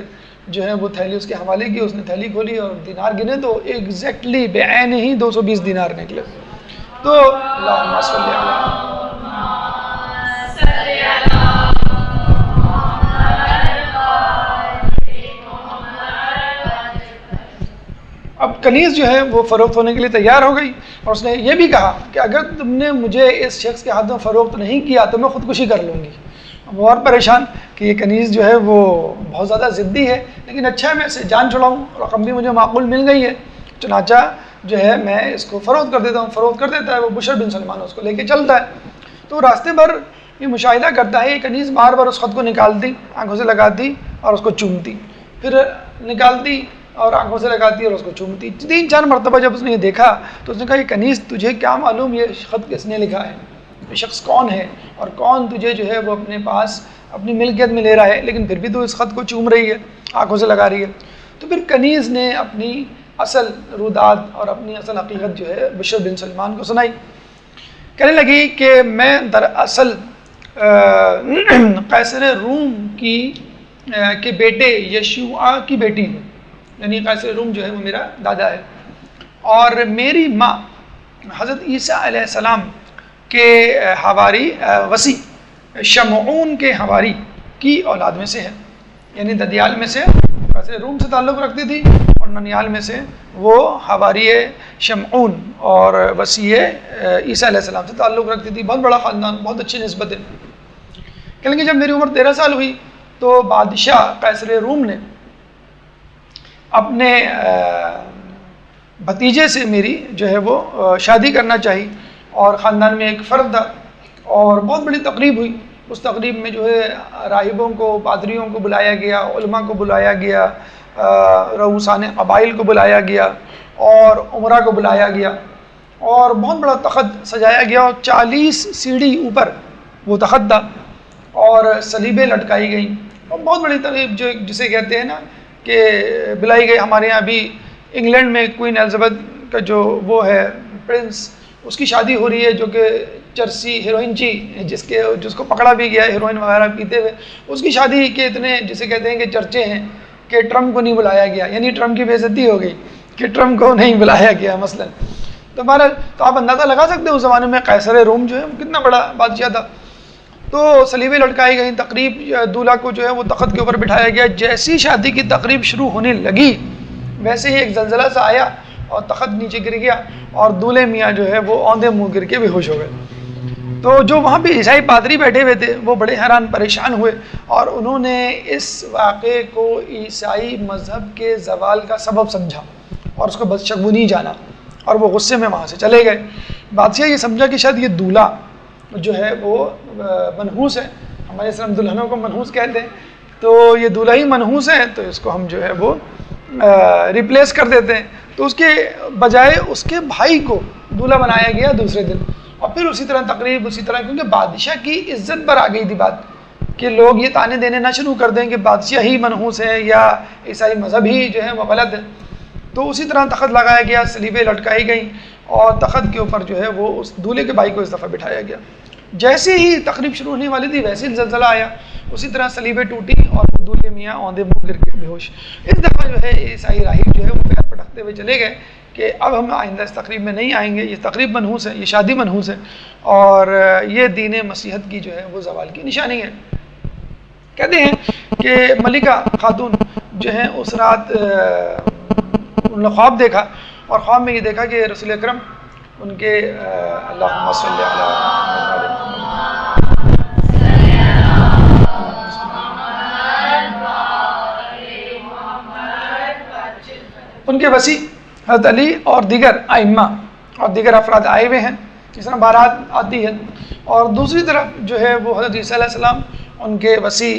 Speaker 1: جو ہے وہ تھیلی اس کے حوالے کی، اس نے تھیلی کھولی اور دینار گنے تو ایگزیکٹلی بعین ہی 220 دینار نکلے. تو اللہم صلی علی اب کنیز جو ہے وہ فروخت ہونے کے لیے تیار ہو گئی، اور اس نے یہ بھی کہا کہ اگر تم نے مجھے اس شخص کے ہاتھوں فروخت نہیں کیا تو میں خودکشی کر لوں گی۔ وہ اور پریشان کہ یہ کنیز جو ہے وہ بہت زیادہ ضدی ہے، لیکن اچھا ہے میں اسے جان چھڑاؤں، رقم بھی مجھے معقول مل گئی ہے، چنانچہ جو ہے میں اس کو فروخت کر دیتا ہوں۔ فروخت کر دیتا ہے، وہ بشر بن سلمان اس کو لے کے چلتا ہے، تو راستے پر یہ مشاہدہ کرتا ہے، یہ کنیز بار بار اس خط کو نکالتی، آنکھوں سے لگاتی اور اس کو چومتی، پھر نکالتی اور آنکھوں سے لگاتی اور اس کو چومتی۔ 3-4 مرتبہ جب اس نے یہ دیکھا تو اس نے کہا یہ کنیز تجھے کیا معلوم یہ خط کس نے لکھا ہے، یہ شخص کون ہے اور کون تجھے جو ہے وہ اپنے پاس اپنی ملکیت میں لے رہا ہے، لیکن پھر بھی تو اس خط کو چوم رہی ہے، آنکھوں سے لگا رہی ہے۔ تو پھر کنیز نے اپنی اصل روداد اور اپنی اصل حقیقت جو ہے بشر بن سلمان کو سنائی، کہنے لگی کہ میں دراصل قیصر روم کے بیٹے یشوع کی بیٹی ہوں، یعنی قیصر روم جو ہے وہ میرا دادا ہے، اور میری ماں حضرت عیسیٰ علیہ السلام کے حواری وسیع شمعون کے حواری کی اولاد میں سے ہے، یعنی ددیال میں سے قیصر روم سے تعلق رکھتی تھی، اور ننیال میں سے وہ حواری شمعون اور وسیع عیسیٰ علیہ السلام سے تعلق رکھتی تھی، بہت بڑا خاندان، بہت اچھی نسبت ہے۔ کہ جب میری عمر 13 سال ہوئی تو بادشاہ قیصر روم نے اپنے بھتیجے سے میری جو ہے وہ شادی کرنا چاہی، اور خاندان میں ایک فرد تھا، اور بہت بڑی تقریب ہوئی۔ اس تقریب میں جو ہے راہبوں کو، پادریوں کو بلایا گیا، علماء کو بلایا گیا، رؤوسان قبائل کو بلایا گیا، اور عمرہ کو بلایا گیا، اور بہت بڑا تخت سجایا گیا، اور 40 سیڑھی اوپر وہ تخت تھا، اور سلیبیں لٹکائی گئیں، اور بہت بڑی تقریب جو جسے کہتے ہیں نا کہ بلائی گئی۔ ہمارے یہاں بھی انگلینڈ میں کوئین ایلزبتھ کا جو وہ ہے پرنس، اس کی شادی ہو رہی ہے، جو کہ چرسی ہیروئن جس کو پکڑا بھی گیا ہے ہیروئن وغیرہ پیتے ہوئے، اس کی شادی کے اتنے جسے کہتے ہیں کہ چرچے ہیں کہ ٹرمپ کو نہیں بلایا گیا، یعنی ٹرمپ کی بے عزتی ہو گئی کہ ٹرمپ کو نہیں بلایا گیا مثلا۔ تو آپ اندازہ لگا سکتے ہیں اس زمانے میں قیصر روم جو ہے کتنا بڑا بادشاہ تھا۔ تو سلیبیں لٹکائی گئیں، تقریب دولہا کو جو ہے وہ تخت کے اوپر بٹھایا گیا۔ جیسی شادی کی تقریب شروع ہونے لگی ویسے ہی ایک زلزلہ سا آیا اور تخت نیچے گر گیا، اور دولہے میاں جو ہے وہ اوندھے منہ گر کے بے ہوش ہو گئے۔ تو جو وہاں پہ عیسائی پادری بیٹھے ہوئے تھے وہ بڑے حیران پریشان ہوئے، اور انہوں نے اس واقعے کو عیسائی مذہب کے زوال کا سبب سمجھا اور اس کو بدشگونی جانا، اور وہ غصے میں وہاں سے چلے گئے۔ بادشاہ یہ سمجھا کہ شاید یہ دولہا جو ہے وہ منحوس ہے، ہمارے اسلام دلہنوں کو منحوس کہتے ہیں، تو یہ دولہا ہی منحوس ہے، تو اس کو ہم جو ہے وہ ریپلیس کر دیتے ہیں۔ تو اس کے بجائے اس کے بھائی کو دولہا بنایا گیا دوسرے دن، اور پھر اسی طرح تقریب اسی طرح، کیونکہ بادشاہ کی عزت پر آ گئی تھی بات کہ لوگ یہ تانے دینے نہ شروع کر دیں کہ بادشاہ ہی منحوس ہے یا عیسائی مذہب ہی جو ہے وہ غلط ہے۔ تو اسی طرح تخت لگایا گیا، سلیبیں لٹکائی گئیں، اور تخت کے اوپر جو ہے وہ اس دولہے کے بھائی کو اس دفعہ بٹھایا گیا۔ جیسے ہی تقریب شروع ہونے والی تھی ویسے ہی زلزلہ آیا، اسی طرح سلیبیں ٹوٹی اور دولہے میاں اوندھے منہ گر کے بے ہوش۔ اس دفعہ جو ہے عیسائی راہب جو ہے وہ پیر پٹکتے ہوئے چلے گئے کہ اب ہم آئندہ اس تقریب میں نہیں آئیں گے، یہ تقریب منحوس ہے، یہ شادی منحوس ہے، اور یہ دین مسیحت کی جو ہے وہ زوال کی نشانی ہے۔ کہتے ہیں کہ ملکہ خاتون جو ہے اس رات انہوں نے خواب دیکھا، اور خواب میں یہ دیکھا کہ رسول اکرم ان کے اللہم صلی علی ان کے وسیع حضرت علی اور دیگر ائمہ اور دیگر افراد آئے ہوئے ہیں، اس طرح بارات آتی ہے، اور دوسری طرف جو ہے وہ حضرت عیسیٰ علیہ السلام ان کے وسیع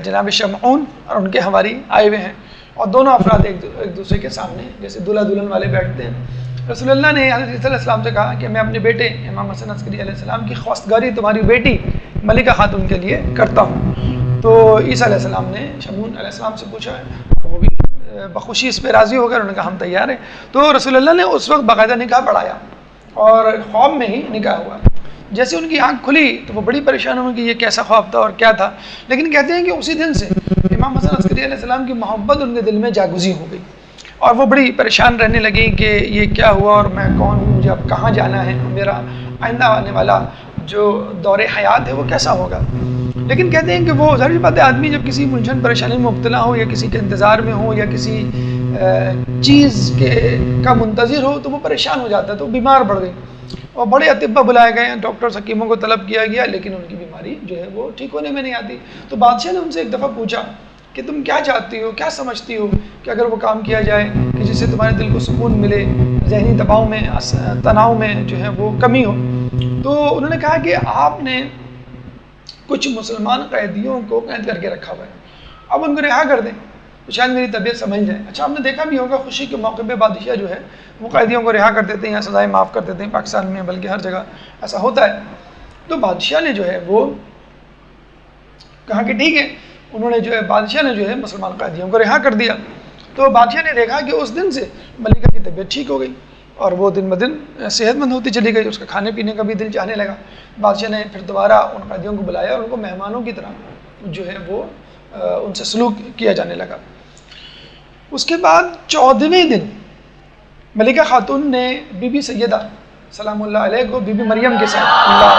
Speaker 1: جناب شمعون اور ان کے حواری آئے ہوئے ہیں، اور دونوں افراد ایک دوسرے کے سامنے جیسے دلہا دلہن والے بیٹھتے ہیں۔ رسول اللہ نے حضرت عیسیٰ علیہ السلام سے کہا کہ میں اپنے بیٹے امام حسن عسکری علیہ السلام کی خواستگاری تمہاری بیٹی ملکہ خاتون کے لیے کرتا ہوں۔ تو عیسیٰ علیہ السلام نے شمعون علیہ السلام سے پوچھا ہے، اور وہ بھی بخوشی اس پہ راضی ہو گئے، انہوں نے کہا ہم تیار ہیں۔ تو رسول اللہ نے اس وقت باقاعدہ نکاح پڑھایا، اور خواب میں ہی نکاح ہوا۔ جیسے ان کی آنکھ کھلی تو وہ بڑی پریشان ہوئی کہ یہ کیسا خواب تھا اور کیا تھا، لیکن کہتے ہیں کہ اسی دن سے امام حسن عسکری علیہ السلام کی محبت ان کے دل میں جاگزی ہو گئی، اور وہ بڑی پریشان رہنے لگی کہ یہ کیا ہوا اور میں کون ہوں، مجھے اب کہاں جانا ہے، میرا آئندہ آنے والا جو دور حیات ہے وہ کیسا ہوگا۔ لیکن کہتے ہیں کہ وہ ظاہر بات ہے، آدمی جب کسی الجھن پریشانی میں مبتلا ہو یا کسی کے انتظار میں ہو یا کسی چیز کا منتظر ہو تو وہ پریشان ہو جاتا ہے، تو بیمار پڑ گئی اور بڑے اطباء بلائے گئے، ڈاکٹر حکیموں کو طلب کیا گیا، لیکن ان کی بیماری جو ہے وہ ٹھیک ہونے میں نہیں آتی۔ تو بادشاہ نے ان سے ایک دفعہ پوچھا کہ تم کیا چاہتی ہو، کیا سمجھتی ہو کہ اگر وہ کام کیا جائے کہ جس سے تمہارے دل کو سکون ملے، ذہنی دباؤ میں، تناؤ میں جو ہے وہ کمی ہو؟ تو انہوں نے کہا کہ آپ نے کچھ مسلمان قیدیوں کو قید کر کے رکھا ہوا ہے، اب ان کو رہا کر دیں تو شاید میری طبیعت سمجھ جائے۔ اچھا، آپ نے دیکھا بھی ہوگا خوشی کے موقع پہ بادشاہ جو ہے وہ قیدیوں کو رہا کر دیتے ہیں یا سزائیں معاف کر دیتے ہیں، پاکستان میں بلکہ ہر جگہ ایسا ہوتا ہے۔ تو بادشاہ نے جو ہے وہ کہا کہ ٹھیک ہے، انہوں نے جو ہے بادشاہ نے جو ہے مسلمان قیدیوں کو رہا کر دیا۔ تو بادشاہ نے دیکھا کہ اس دن سے ملکہ کی طبیعت ٹھیک ہو گئی اور وہ دن بدن صحت مند ہوتی چلی گئی، اس کا کھانے پینے کا بھی دل چاہنے لگا۔ بادشاہ نے پھر دوبارہ ان قیدیوں کو بلایا اور ان کو مہمانوں کی طرح جو ہے وہ ان سے سلوک کیا جانے لگا۔ اس کے بعد 14ویں دن ملکہ خاتون نے بی بی سیدہ سلام اللہ علیہ کو بی بی مریم کے ساتھ اللہ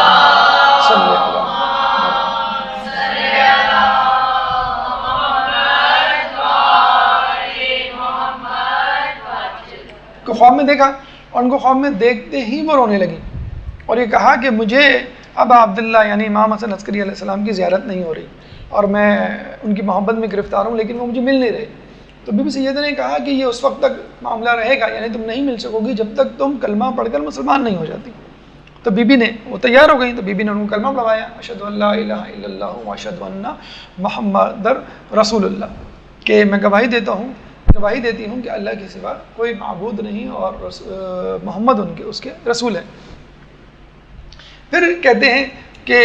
Speaker 1: صلی اللہ علیہ کو خواب میں دیکھا اور ان کو خواب میں دیکھتے ہی وہ رونے لگی اور یہ کہا کہ مجھے اب عبداللہ یعنی امام حسن عسکری علیہ السلام کی زیارت نہیں ہو رہی اور میں ان کی محبت میں گرفتار ہوں، لیکن وہ مجھے مل نہیں رہے۔ تو بی بی سیدہ نے کہا کہ یہ اس وقت تک معاملہ رہے گا، یعنی تم نہیں مل سکو گی جب تک تم کلمہ پڑھ کر مسلمان نہیں ہو جاتی۔ تو بی بی نے وہ تیار ہو گئی، تو بی بی نے ان کو کلمہ پڑھوایا، اشہد ان لا الہ الا اللہ واشہد ان محمد رسول اللہ، کہ میں گواہی دیتی ہوں کہ اللہ کے سوا کوئی معبود نہیں اور محمد اس کے رسول ہے۔ پھر کہتے ہیں کہ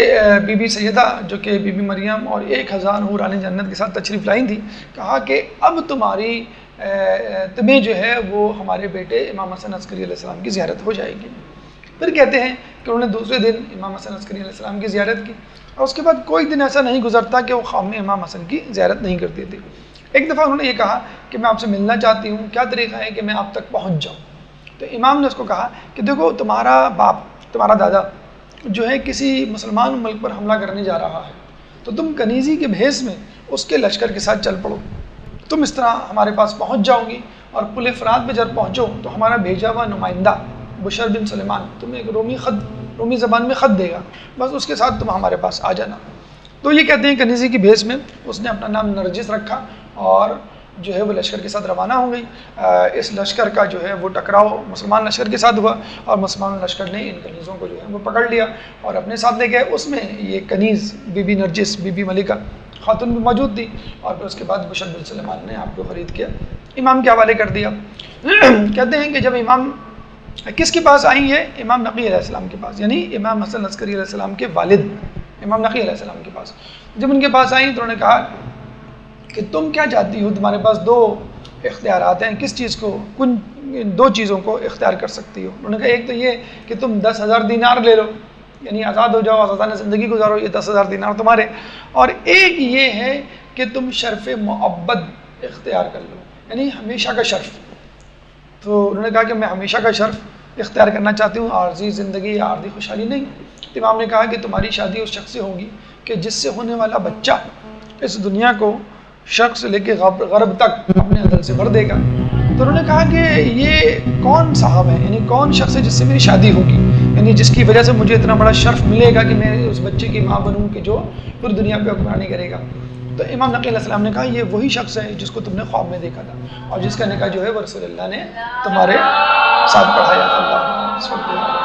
Speaker 1: بی بی سیدہ جو کہ بی بی مریم اور 1000 حوران جنت کے ساتھ تشریف لائی تھی، کہا کہ اب تمہیں جو ہے وہ ہمارے بیٹے امام حسن عسکری علیہ السلام کی زیارت ہو جائے گی۔ پھر کہتے ہیں کہ انہوں نے دوسرے دن امام حسن عسکری علیہ السلام کی زیارت کی اور اس کے بعد کوئی دن ایسا نہیں گزرتا کہ وہ خواب میں امام حسن کی زیارت نہیں کرتی تھی۔ ایک دفعہ انہوں نے یہ کہا کہ میں آپ سے ملنا چاہتی ہوں، کیا طریقہ ہے کہ میں آپ تک پہنچ جاؤں؟ تو امام نے اس کو کہا کہ دیکھو، تمہارا باپ، تمہارا دادا جو ہے کسی مسلمان ملک پر حملہ کرنے جا رہا ہے، تو تم کنیزی کے بھیس میں اس کے لشکر کے ساتھ چل پڑو، تم اس طرح ہمارے پاس پہنچ جاؤ گی اور پل فرات پہ جب پہنچو تو ہمارا بھیجا ہوا نمائندہ بشر بن سلیمان تمہیں ایک رومی زبان میں خط دے گا، بس اس کے ساتھ تم ہمارے پاس آ جانا۔ تو یہ کہتے ہیں کنیزی کی بھیس میں اس نے اپنا نام نرجس رکھا اور جو ہے وہ لشکر کے ساتھ روانہ ہو گئی۔ اس لشکر کا جو ہے وہ ٹکراؤ مسلمان لشکر کے ساتھ ہوا اور مسلمان لشکر نے ان کنیزوں کو جو ہے وہ پکڑ لیا اور اپنے ساتھ لے گئے۔ اس میں یہ کنیز بی بی نرجس، بی بی ملکہ خاتون بھی موجود تھی، اور پھر اس کے بعد بشر بن سلیمان نے آپ کو خرید کیا، امام کے حوالے کر دیا۔ کہتے ہیں کہ جب امام کس کے پاس آئیں، یہ امام نقی علیہ السلام کے پاس، یعنی امام حسن عسکری علیہ السلام کے والد امام نقی علیہ السلام کے پاس۔ جب ان کے پاس آئیں تو انہوں نے کہا کہ تم کیا چاہتی ہو، تمہارے پاس 2 اختیارات ہیں، کس چیز کو، کن 2 چیزوں کو اختیار کر سکتی ہو؟ انہوں نے کہا ایک تو یہ کہ تم 10,000 دینار لے لو، یعنی آزاد ہو جاؤ، آزادانہ زندگی گزارو، یہ 10,000 دینار تمہارے، اور ایک یہ ہے کہ تم شرف معبد اختیار کر لو، یعنی ہمیشہ کا شرف۔ تو انہوں نے کہا کہ میں ہمیشہ کا شرف اختیار کرنا چاہتی ہوں، عارضی زندگی یا عارضی خوشحالی نہیں۔ امام نے کہا کہ تمہاری شادی اس شخص سے ہوگی کہ جس سے ہونے والا بچہ اس دنیا کو شرق سے لے کے غرب تک اپنے عدل سے بھر دے گا۔ تو انہوں نے کہا کہ یہ کون صاحب ہے، یعنی کون شخص ہے جس سے میری شادی ہوگی، یعنی جس کی وجہ سے مجھے اتنا بڑا شرف ملے گا کہ میں اس بچے کی ماں بنوں کہ جو پوری دنیا پہ حکمرانی کرے گا۔ تو امام نقی علیہ السلام نے کہا یہ وہی شخص ہے جس کو تم نے خواب میں دیکھا تھا اور جس کا نکاح جو ہے وہ رسول اللہ نے تمہارے ساتھ پڑھایا تھا۔ اللہ صلی اللہ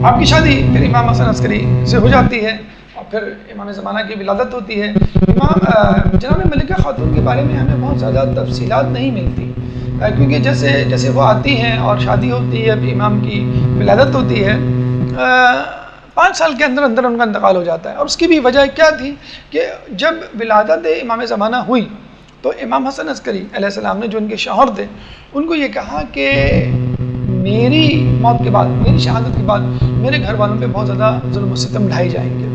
Speaker 1: آپ کی شادی پھر امام حسن عسکری سے ہو جاتی ہے اور پھر امام زمانہ کی ولادت ہوتی ہے۔ جناب ملکہ خاتون کے بارے میں ہمیں بہت زیادہ تفصیلات نہیں ملتی، کیونکہ جیسے وہ آتی ہیں اور شادی ہوتی ہے، اب امام کی ولادت ہوتی ہے، 5 سال کے اندر ان کا انتقال ہو جاتا ہے۔ اور اس کی بھی وجہ کیا تھی کہ جب ولادت امام زمانہ ہوئی تو امام حسن عسکری علیہ السلام نے، جو ان کے شوہر تھے، ان کو یہ کہا کہ میری موت کے بعد، میری شہادت کے بعد میرے گھر والوں پہ بہت زیادہ ظلم و ستم ڈھائے جائیں گے،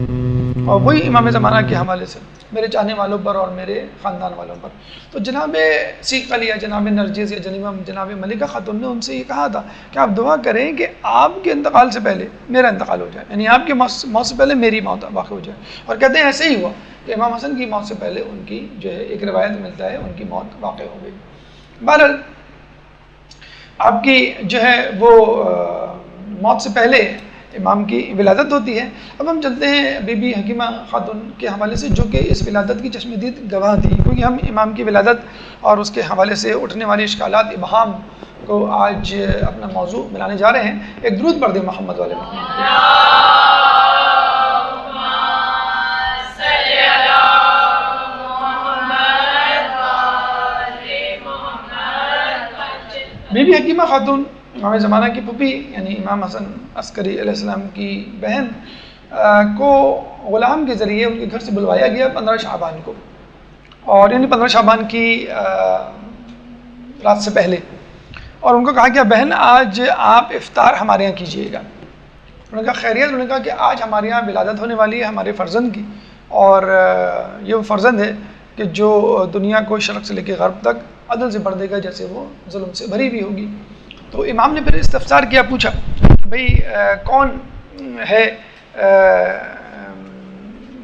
Speaker 1: اور وہی امام زمانہ کے حوالے سے میرے چاہنے والوں پر اور میرے خاندان والوں پر. تو جناب سیقل یا جناب نرجس یا جناب ملکہ خاتون نے ان سے یہ کہا تھا کہ آپ دعا کریں کہ آپ کے انتقال سے پہلے میرا انتقال ہو جائے، یعنی آپ کے موت سے پہلے میری موت واقع ہو جائے. اور کہتے ہیں ایسے ہی ہوا کہ امام حسن کی موت سے پہلے ان کی جو ہے ایک روایت ملتا ہے ان کی موت واقع ہو گئی. بہرحال آپ کی جو ہے وہ موت سے پہلے امام کی ولادت ہوتی ہے. اب ہم چلتے ہیں بی بی حکیمہ خاتون کے حوالے سے، جو کہ اس ولادت کی چشمدید گواہ تھی، کیونکہ ہم امام کی ولادت اور اس کے حوالے سے اٹھنے والی اشکالات ابہام کو آج اپنا موضوع بنانے جا رہے ہیں. ایک درود پڑھ دیں محمد والے محمد. بی بی حکیمہ خاتون امام زمانہ کی پھوپھی یعنی امام حسن عسکری علیہ السلام کی بہن کو غلام کے ذریعے ان کے گھر سے بلوایا گیا 15 شعبان کو، اور یعنی 15 شعبان کی رات سے پہلے، اور ان کو کہا کہ بہن آج آپ افطار ہمارے یہاں کیجیے گا. انہوں نے کہا خیریت. انہوں نے کہا کہ آج ہمارے یہاں ولادت ہونے والی ہے ہمارے فرزند کی، اور یہ وہ فرزند ہے کہ جو دنیا کو شرق سے لے کے غرب تک عدل سے بڑھ دے گا جیسے وہ ظلم سے بھری بھی ہوگی. تو امام نے پھر استفسار کیا، پوچھا کہ بھئی کون ہے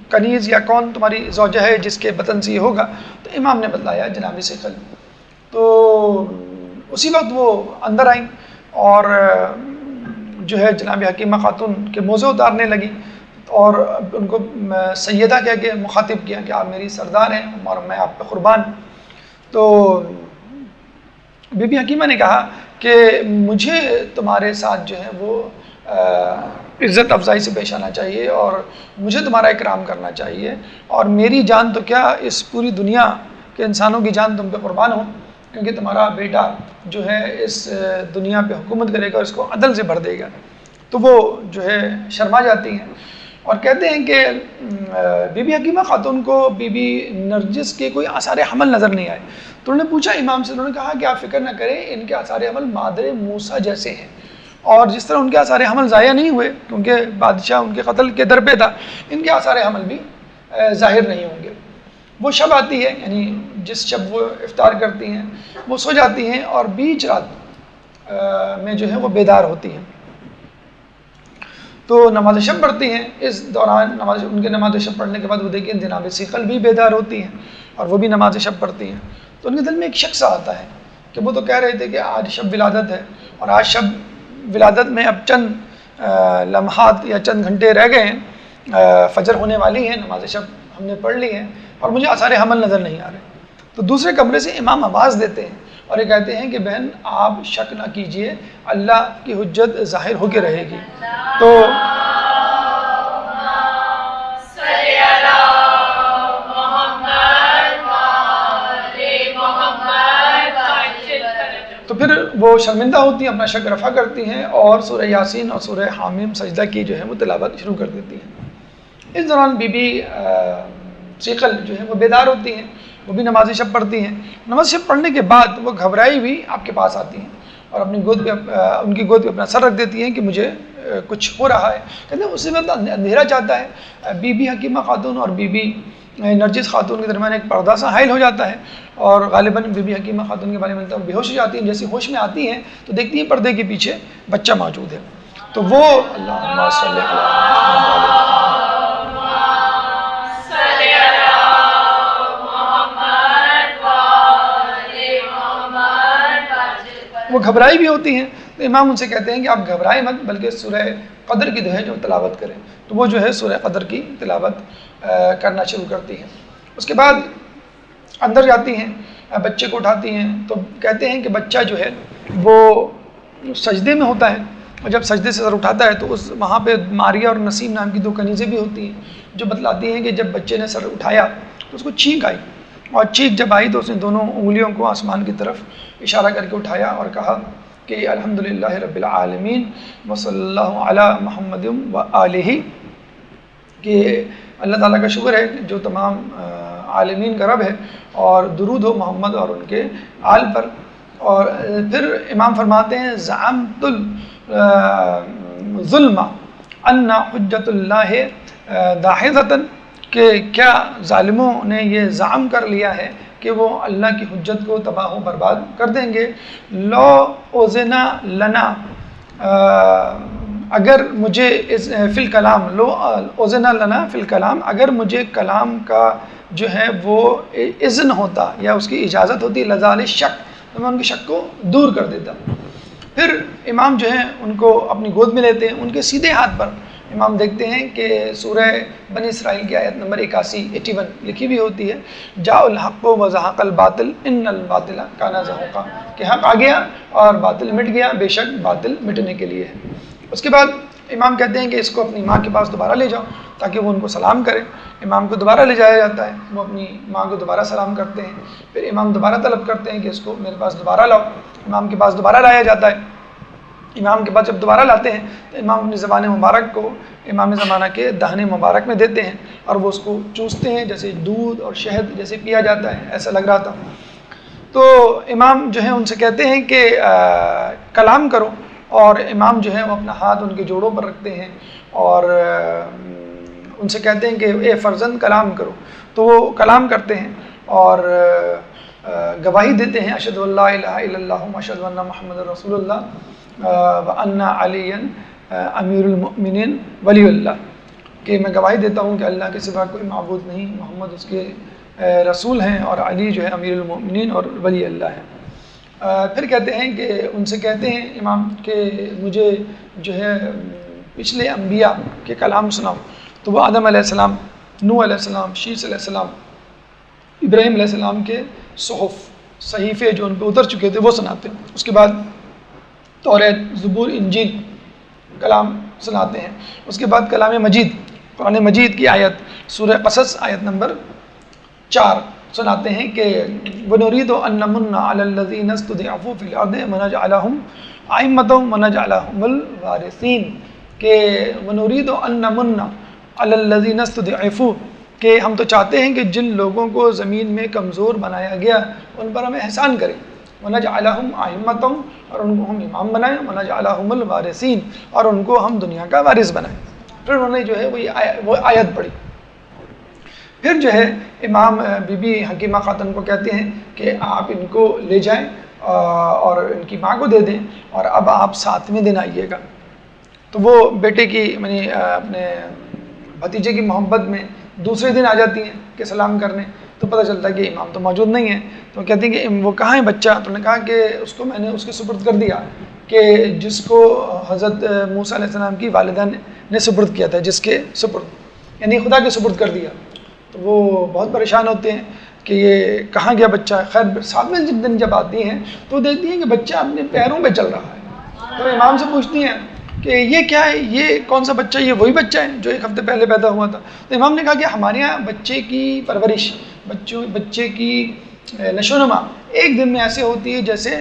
Speaker 1: کنیز یا کون تمہاری زوجہ ہے جس کے بطن سے یہ ہوگا؟ تو امام نے بتلایا جناب سیقل. تو اسی وقت وہ اندر آئیں اور جو ہے جناب حکیمہ خاتون کے موزے اتارنے لگی اور ان کو سیدہ کہہ کے مخاطب کیا کہ آپ میری سردار ہیں اور میں آپ پہ قربان. تو بی بی حکیمہ نے کہا کہ مجھے تمہارے ساتھ جو ہے وہ عزت افزائی سے پیش آنا چاہیے اور مجھے تمہارا اکرام کرنا چاہیے، اور میری جان تو کیا اس پوری دنیا کے انسانوں کی جان تم پہ قربان ہو، کیونکہ تمہارا بیٹا جو ہے اس دنیا پہ حکومت کرے گا، اس کو عدل سے بھر دے گا. تو وہ جو ہے شرما جاتی ہیں اور کہتے ہیں کہ بی بی حکیمہ خاتون کو بی بی نرجس کے کوئی آثار حمل نظر نہیں آئے. تو انہوں نے پوچھا امام سے، انہوں نے کہا کہ آپ فکر نہ کریں، ان کے آثار حمل مادر موسیٰ جیسے ہیں، اور جس طرح ان کے آثار حمل ضائع نہیں ہوئے کیونکہ بادشاہ ان کے قتل کے در پہ تھا، ان کے آثار حمل بھی ظاہر نہیں ہوں گے. وہ شب آتی ہے یعنی جس شب وہ افطار کرتی ہیں وہ سو جاتی ہیں اور بیچ رات میں جو ہے وہ بیدار ہوتی ہیں. تو نماز شب پڑھتی ہیں. اس دوران ان کے نماز شب پڑھنے کے بعد وہ دیکھیں جناب سیقل بھی بیدار ہوتی ہیں اور وہ بھی نماز شب پڑھتی ہیں. تو ان کے دل میں ایک شک سا آتا ہے کہ وہ تو کہہ رہے تھے کہ آج شب ولادت ہے اور آج شب ولادت میں اب چند لمحات یا چند گھنٹے رہ گئے ہیں، فجر ہونے والی ہیں، نماز شب ہم نے پڑھ لی ہے اور مجھے آثار حمل نظر نہیں آ رہے. تو دوسرے کمرے سے امام آواز دیتے ہیں اور یہ کہتے ہیں کہ بہن آپ شک نہ کیجئے، اللہ کی حجت ظاہر ہو کے رہے گی. تو پھر وہ شرمندہ ہوتی ہیں، اپنا شک رفع کرتی ہیں اور سورہ یاسین اور سورہ حامیم سجدہ کی جو ہے وہ تلاوت شروع کر دیتی ہیں. اس دوران بی بی سیقل جو ہے وہ بیدار ہوتی ہیں، وہ بھی نماز شب پڑھتی ہیں. نماز شب پڑھنے کے بعد وہ گھبرائی بھی آپ کے پاس آتی ہیں اور اپنی گود پہ ان کی گود پہ اپنا سر رکھ دیتی ہیں کہ مجھے کچھ ہو رہا ہے. کہتے ہیں اسی وقت اندھیرا چاہتا ہے. بی بی حکیمہ خاتون اور بی بی نرجس خاتون کے درمیان ایک پردہ سا حائل ہو جاتا ہے اور غالباً بی بی حکیمہ خاتون کے بارے میں بے ہوش ہو جاتی ہیں. جیسے ہوش میں آتی ہیں تو دیکھتی ہیں پردے کے پیچھے بچہ موجود ہے. تو وہ اللہم صلی علی وہ گھبرائی بھی ہوتی ہیں. تو امام ان سے کہتے ہیں کہ آپ گھبرائیں مت بلکہ سورہ قدر کی جو ہے جو تلاوت کریں. تو وہ جو ہے سورہ قدر کی تلاوت کرنا شروع کرتی ہیں. اس کے بعد اندر جاتی ہیں، بچے کو اٹھاتی ہیں. تو کہتے ہیں کہ بچہ جو ہے وہ سجدے میں ہوتا ہے اور جب سجدے سے سر اٹھاتا ہے تو وہاں پہ ماریہ اور نسیم نام کی 2 کنیزیں بھی ہوتی ہیں جو بتلاتی ہیں کہ جب بچے نے سر اٹھایا تو اس کو چھینک آئی، اور چھینک جب آئی تو اس نے دونوں انگلیوں کو آسمان کی طرف اشارہ کر کے اٹھایا اور کہا کہ الحمدللہ رب العالمین وصلی اللہ علی محمد و آلہ، کہ اللہ تعالیٰ کا شکر ہے جو تمام عالمین کا رب ہے اور درود ہو محمد اور ان کے آل پر. اور پھر امام فرماتے ہیں زعمت الظلم ان حجت اللہ داحضتاً کہ کیا ظالموں نے یہ زعم کر لیا ہے کہ وہ اللہ کی حجت کو تباہ و برباد کر دیں گے. لو اوزنا لنا اگر مجھے فی الکلام لو اوزنا لنا فی الکلام اگر مجھے کلام کا جو ہے وہ اذن ہوتا یا اس کی اجازت ہوتی لزال شک تو میں ان کے شک کو دور کر دیتا. پھر امام جو ہیں ان کو اپنی گود میں لیتے ہیں. ان کے سیدھے ہاتھ پر امام دیکھتے ہیں کہ سورہ بنی اسرائیل کی آیت نمبر 81 لکھی بھی ہوتی ہے جاء الحق و زہق الباطل ان الباطل کان زہوقا کہ حق آ گیا اور باطل مٹ گیا، بے شک باطل مٹنے کے لیے ہے. اس کے بعد امام کہتے ہیں کہ اس کو اپنی ماں کے پاس دوبارہ لے جاؤ تاکہ وہ ان کو سلام کرے. امام کو دوبارہ لے جایا جاتا ہے، وہ اپنی ماں کو دوبارہ سلام کرتے ہیں. پھر امام دوبارہ طلب کرتے ہیں کہ اس کو میرے پاس دوبارہ لاؤ. امام کے پاس دوبارہ لایا جاتا ہے. امام کے پاس جب دوبارہ لاتے ہیں تو امام اپنی زبان مبارک کو امام زمانہ کے دہنے مبارک میں دیتے ہیں اور وہ اس کو چوستے ہیں جیسے دودھ اور شہد جیسے پیا جاتا ہے، ایسا لگ رہا تھا. تو امام جو ہے ان سے کہتے ہیں کہ کلام کرو، اور امام جو ہے وہ اپنا ہاتھ ان کے جوڑوں پر رکھتے ہیں اور ان سے کہتے ہیں کہ اے فرزند کلام کرو. تو وہ کلام کرتے ہیں اور گواہی دیتے ہیں اشہد ان لا الہ الا اللہ واشہد ان محمد رسول اللہ وان علی امیر المؤمنین ولی اللہ، کہ میں گواہی دیتا ہوں کہ اللہ کے سوا کوئی معبود نہیں، محمد اس کے رسول ہیں اور علی جو ہے امیر المؤمنین اور ولی اللہ ہے. پھر کہتے ہیں کہ ان سے کہتے ہیں امام کہ مجھے جو ہے پچھلے انبیاء کے کلام سناؤ. تو وہ آدم علیہ السلام، نوح علیہ السلام، شیس علیہ السلام، ابراہیم علیہ السلام کے صحف صحیفے جو ان پہ اتر چکے تھے وہ سناتے ہیں. اس کے بعد توریت، زبور، انجیل کلام سناتے ہیں. اس کے بعد کلام مجید، قرآن مجید کی آیت سورہ قصص آیت نمبر 4 سناتے ہیں کہ وَنُرِيدُ أَن نَّمُنَّ عَلَى الَّذِينَ اسْتُضْعِفُوا فِي الْأَرْضِ وَنَجْعَلَهُمْ أَئِمَّةً وَنَجْعَلَهُمُ الْوَارِثِينَ کہ وَنُرِيدُ أَن نَّمُنَّ عَلَى الَّذِينَ اسْتُضْعِفُوا کہ ہم تو چاہتے ہیں کہ جن لوگوں کو زمین میں کمزور بنایا گیا ان پر ہم احسان کریں. وَنَجْعَلَهُمْ أَئِمَّةً اور ان کو ہم امام بنائیں. وَنَجْعَلَهُمُ الْوَارِثِينَ اور ان کو ہم دنیا کا وارث بنائیں. پھر انہوں نے جو ہے وہ آیت پڑھی. پھر جو ہے امام بی بی حکیمہ خاتون کو کہتے ہیں کہ آپ ان کو لے جائیں اور ان کی ماں کو دے دیں اور اب آپ 7ویں دن آئیے گا. تو وہ بیٹے کی یعنی اپنے بھتیجے کی محبت میں دوسرے دن آ جاتی ہیں کہ سلام کرنے. تو پتہ چلتا ہے کہ امام تو موجود نہیں ہیں. تو کہتی ہیں کہ وہ کہاں ہے بچہ؟ تو انہوں نے کہا کہ اس کو میں نے اس کے سپرد کر دیا کہ جس کو حضرت موسیٰ علیہ السلام کی والدہ نے سپرد کیا تھا، جس کے سپرد یعنی خدا کے سپرد کر دیا. تو وہ بہت پریشان ہوتے ہیں کہ یہ کہاں گیا بچہ. خیر 7ویں دن جب آتی ہیں تو دیکھتی ہیں کہ بچہ اپنے پیروں پہ چل رہا ہے. تو امام سے پوچھتی ہیں کہ یہ کیا ہے، یہ کون سا بچہ؟ یہ وہی بچہ ہے جو 1 ہفتے پہلے پیدا ہوا تھا. تو امام نے کہا کہ ہمارے یہاں بچے کی پرورش، بچے کی نشو و نما ایک دن میں ایسے ہوتی ہے جیسے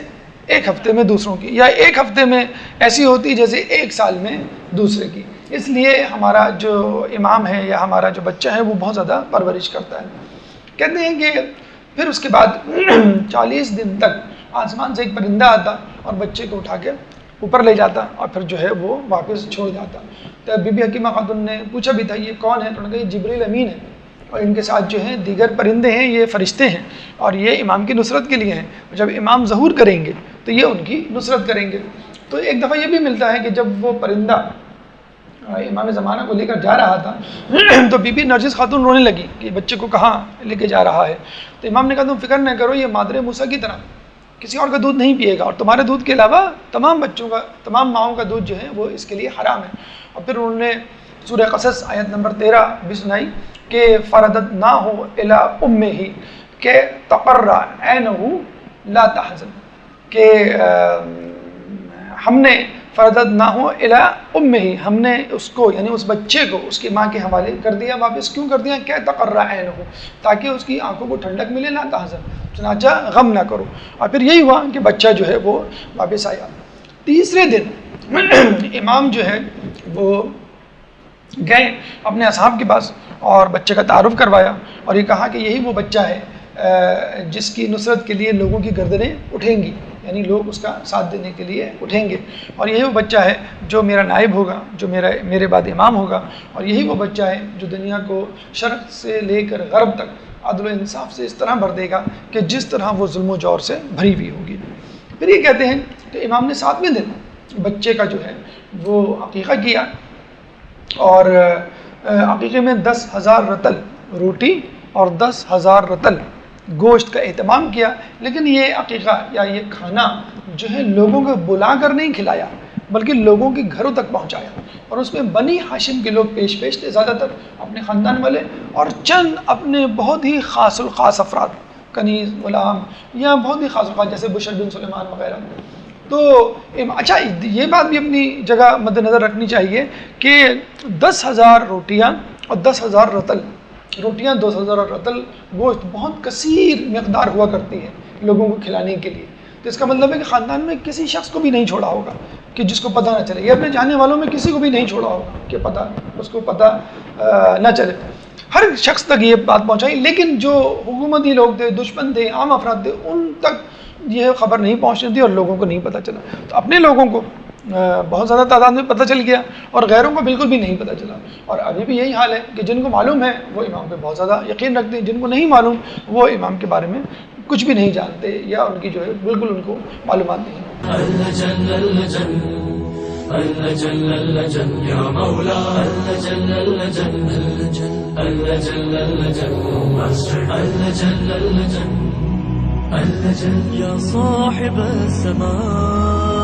Speaker 1: 1 ہفتے میں دوسروں کی، یا 1 ہفتے میں ایسی ہوتی ہے جیسے 1 سال میں دوسرے کی. اس لیے ہمارا جو امام ہے یا ہمارا جو بچہ ہے وہ بہت زیادہ پرورش کرتا ہے. کہتے ہیں کہ پھر اس کے بعد 40 دن تک آسمان سے ایک پرندہ آتا اور بچے کو اٹھا کے اوپر لے جاتا اور پھر جو ہے وہ واپس چھوڑ جاتا. تو بی بی حکیمہ خاتون نے پوچھا بھی تھا یہ کون ہے؟ تو انہوں نے کہا یہ جبریل امین ہے اور ان کے ساتھ جو ہیں دیگر پرندے ہیں، یہ فرشتے ہیں اور یہ امام کی نصرت کے لیے ہیں. جب امام ظہور کریں گے تو یہ ان کی نصرت کریں گے. تو ایک دفعہ یہ بھی ملتا ہے کہ جب وہ پرندہ امام زمانہ کو لے کر جا رہا تھا تو بی بی نرجس خاتون رونے لگی کہ بچے کو کہاں لے کے جا رہا ہے. تو امام نے کہا تم فکر نہ کرو، یہ مادر موسیٰ کی طرح کسی اور کا دودھ نہیں پیے گا اور تمہارے دودھ کے علاوہ تمام بچوں کا، تمام ماؤں کا دودھ جو ہے وہ اس کے لیے حرام ہے. اور پھر انہوں نے سورہ قصص آیت نمبر 13 بھی سنائی کہ فرددناہ الی امہ کہ تقر عینہ لا تحزن کہ ہم نے فرددناہ الی امہ ہم نے اس کو یعنی اس بچے کو اس کی ماں کے حوالے کر دیا واپس. کیوں کر دیا؟ کہ تقر عینہ تاکہ اس کی آنکھوں کو ٹھنڈک ملے، لا تحزن چنانچہ غم نہ کرو. اور پھر یہی ہوا کہ بچہ جو ہے وہ واپس آیا. تیسرے دن امام جو ہے وہ گئے اپنے اصحاب کے پاس اور بچے کا تعارف کروایا اور یہ کہا کہ یہی وہ بچہ ہے جس کی نصرت کے لیے لوگوں کی گردنیں اٹھیں گی. یعنی لوگ اس کا ساتھ دینے کے لیے اٹھیں گے، اور یہی وہ بچہ ہے جو میرا نائب ہوگا، جو میرے بعد امام ہوگا، اور یہی وہ بچہ ہے جو دنیا کو شرق سے لے کر غرب تک عدل و انصاف سے اس طرح بھر دے گا کہ جس طرح وہ ظلم و جور سے بھری ہوئی ہوگی۔ پھر یہ کہتے ہیں کہ امام نے 7ویں دن بچے کا جو ہے وہ عقیقہ کیا، اور عقیقے میں 10,000 رطل روٹی اور 10,000 رطل گوشت کا اہتمام کیا، لیکن یہ عقیقہ یا یہ کھانا جو ہے لوگوں کو بلا کر نہیں کھلایا بلکہ لوگوں کے گھروں تک پہنچایا، اور اس میں بنی ہاشم کے لوگ پیش تھے، زیادہ تر اپنے خاندان والے، اور چند اپنے بہت ہی خاص الخاص افراد، کنیز، غلام، یا بہت ہی خاص الخاص جیسے بشر بن سلیمان وغیرہ۔ تو اچھا یہ بات بھی اپنی جگہ مد نظر رکھنی چاہیے کہ 10,000 روٹیاں اور 10,000 رطل روٹیاں، 10,000 رطل گوشت بہت کثیر مقدار ہوا کرتی ہے لوگوں کو کھلانے کے لیے، تو اس کا مطلب ہے کہ خاندان میں کسی شخص کو بھی نہیں چھوڑا ہوگا کہ جس کو پتہ نہ چلے، یہ اپنے جاننے والوں میں کسی کو بھی نہیں چھوڑا ہوگا کہ اس کو پتہ نہ چلے، ہر شخص تک یہ بات پہنچائی، لیکن جو حکومتی لوگ تھے، دشمن تھے، عام افراد تھے، ان تک یہ خبر نہیں پہنچنی تھی اور لوگوں کو نہیں پتہ چلا، تو اپنے لوگوں کو بہت زیادہ تعداد میں پتہ چل گیا اور غیروں کو بالکل بھی نہیں پتہ چلا، اور ابھی بھی یہی حال ہے کہ جن کو معلوم ہے وہ امام پہ بہت زیادہ یقین رکھتے ہیں، جن کو نہیں معلوم وہ امام کے بارے میں کچھ بھی نہیں جانتے، یا ان کی جو ہے بالکل ان کو معلومات نہیں۔
Speaker 2: يا صاحب السماء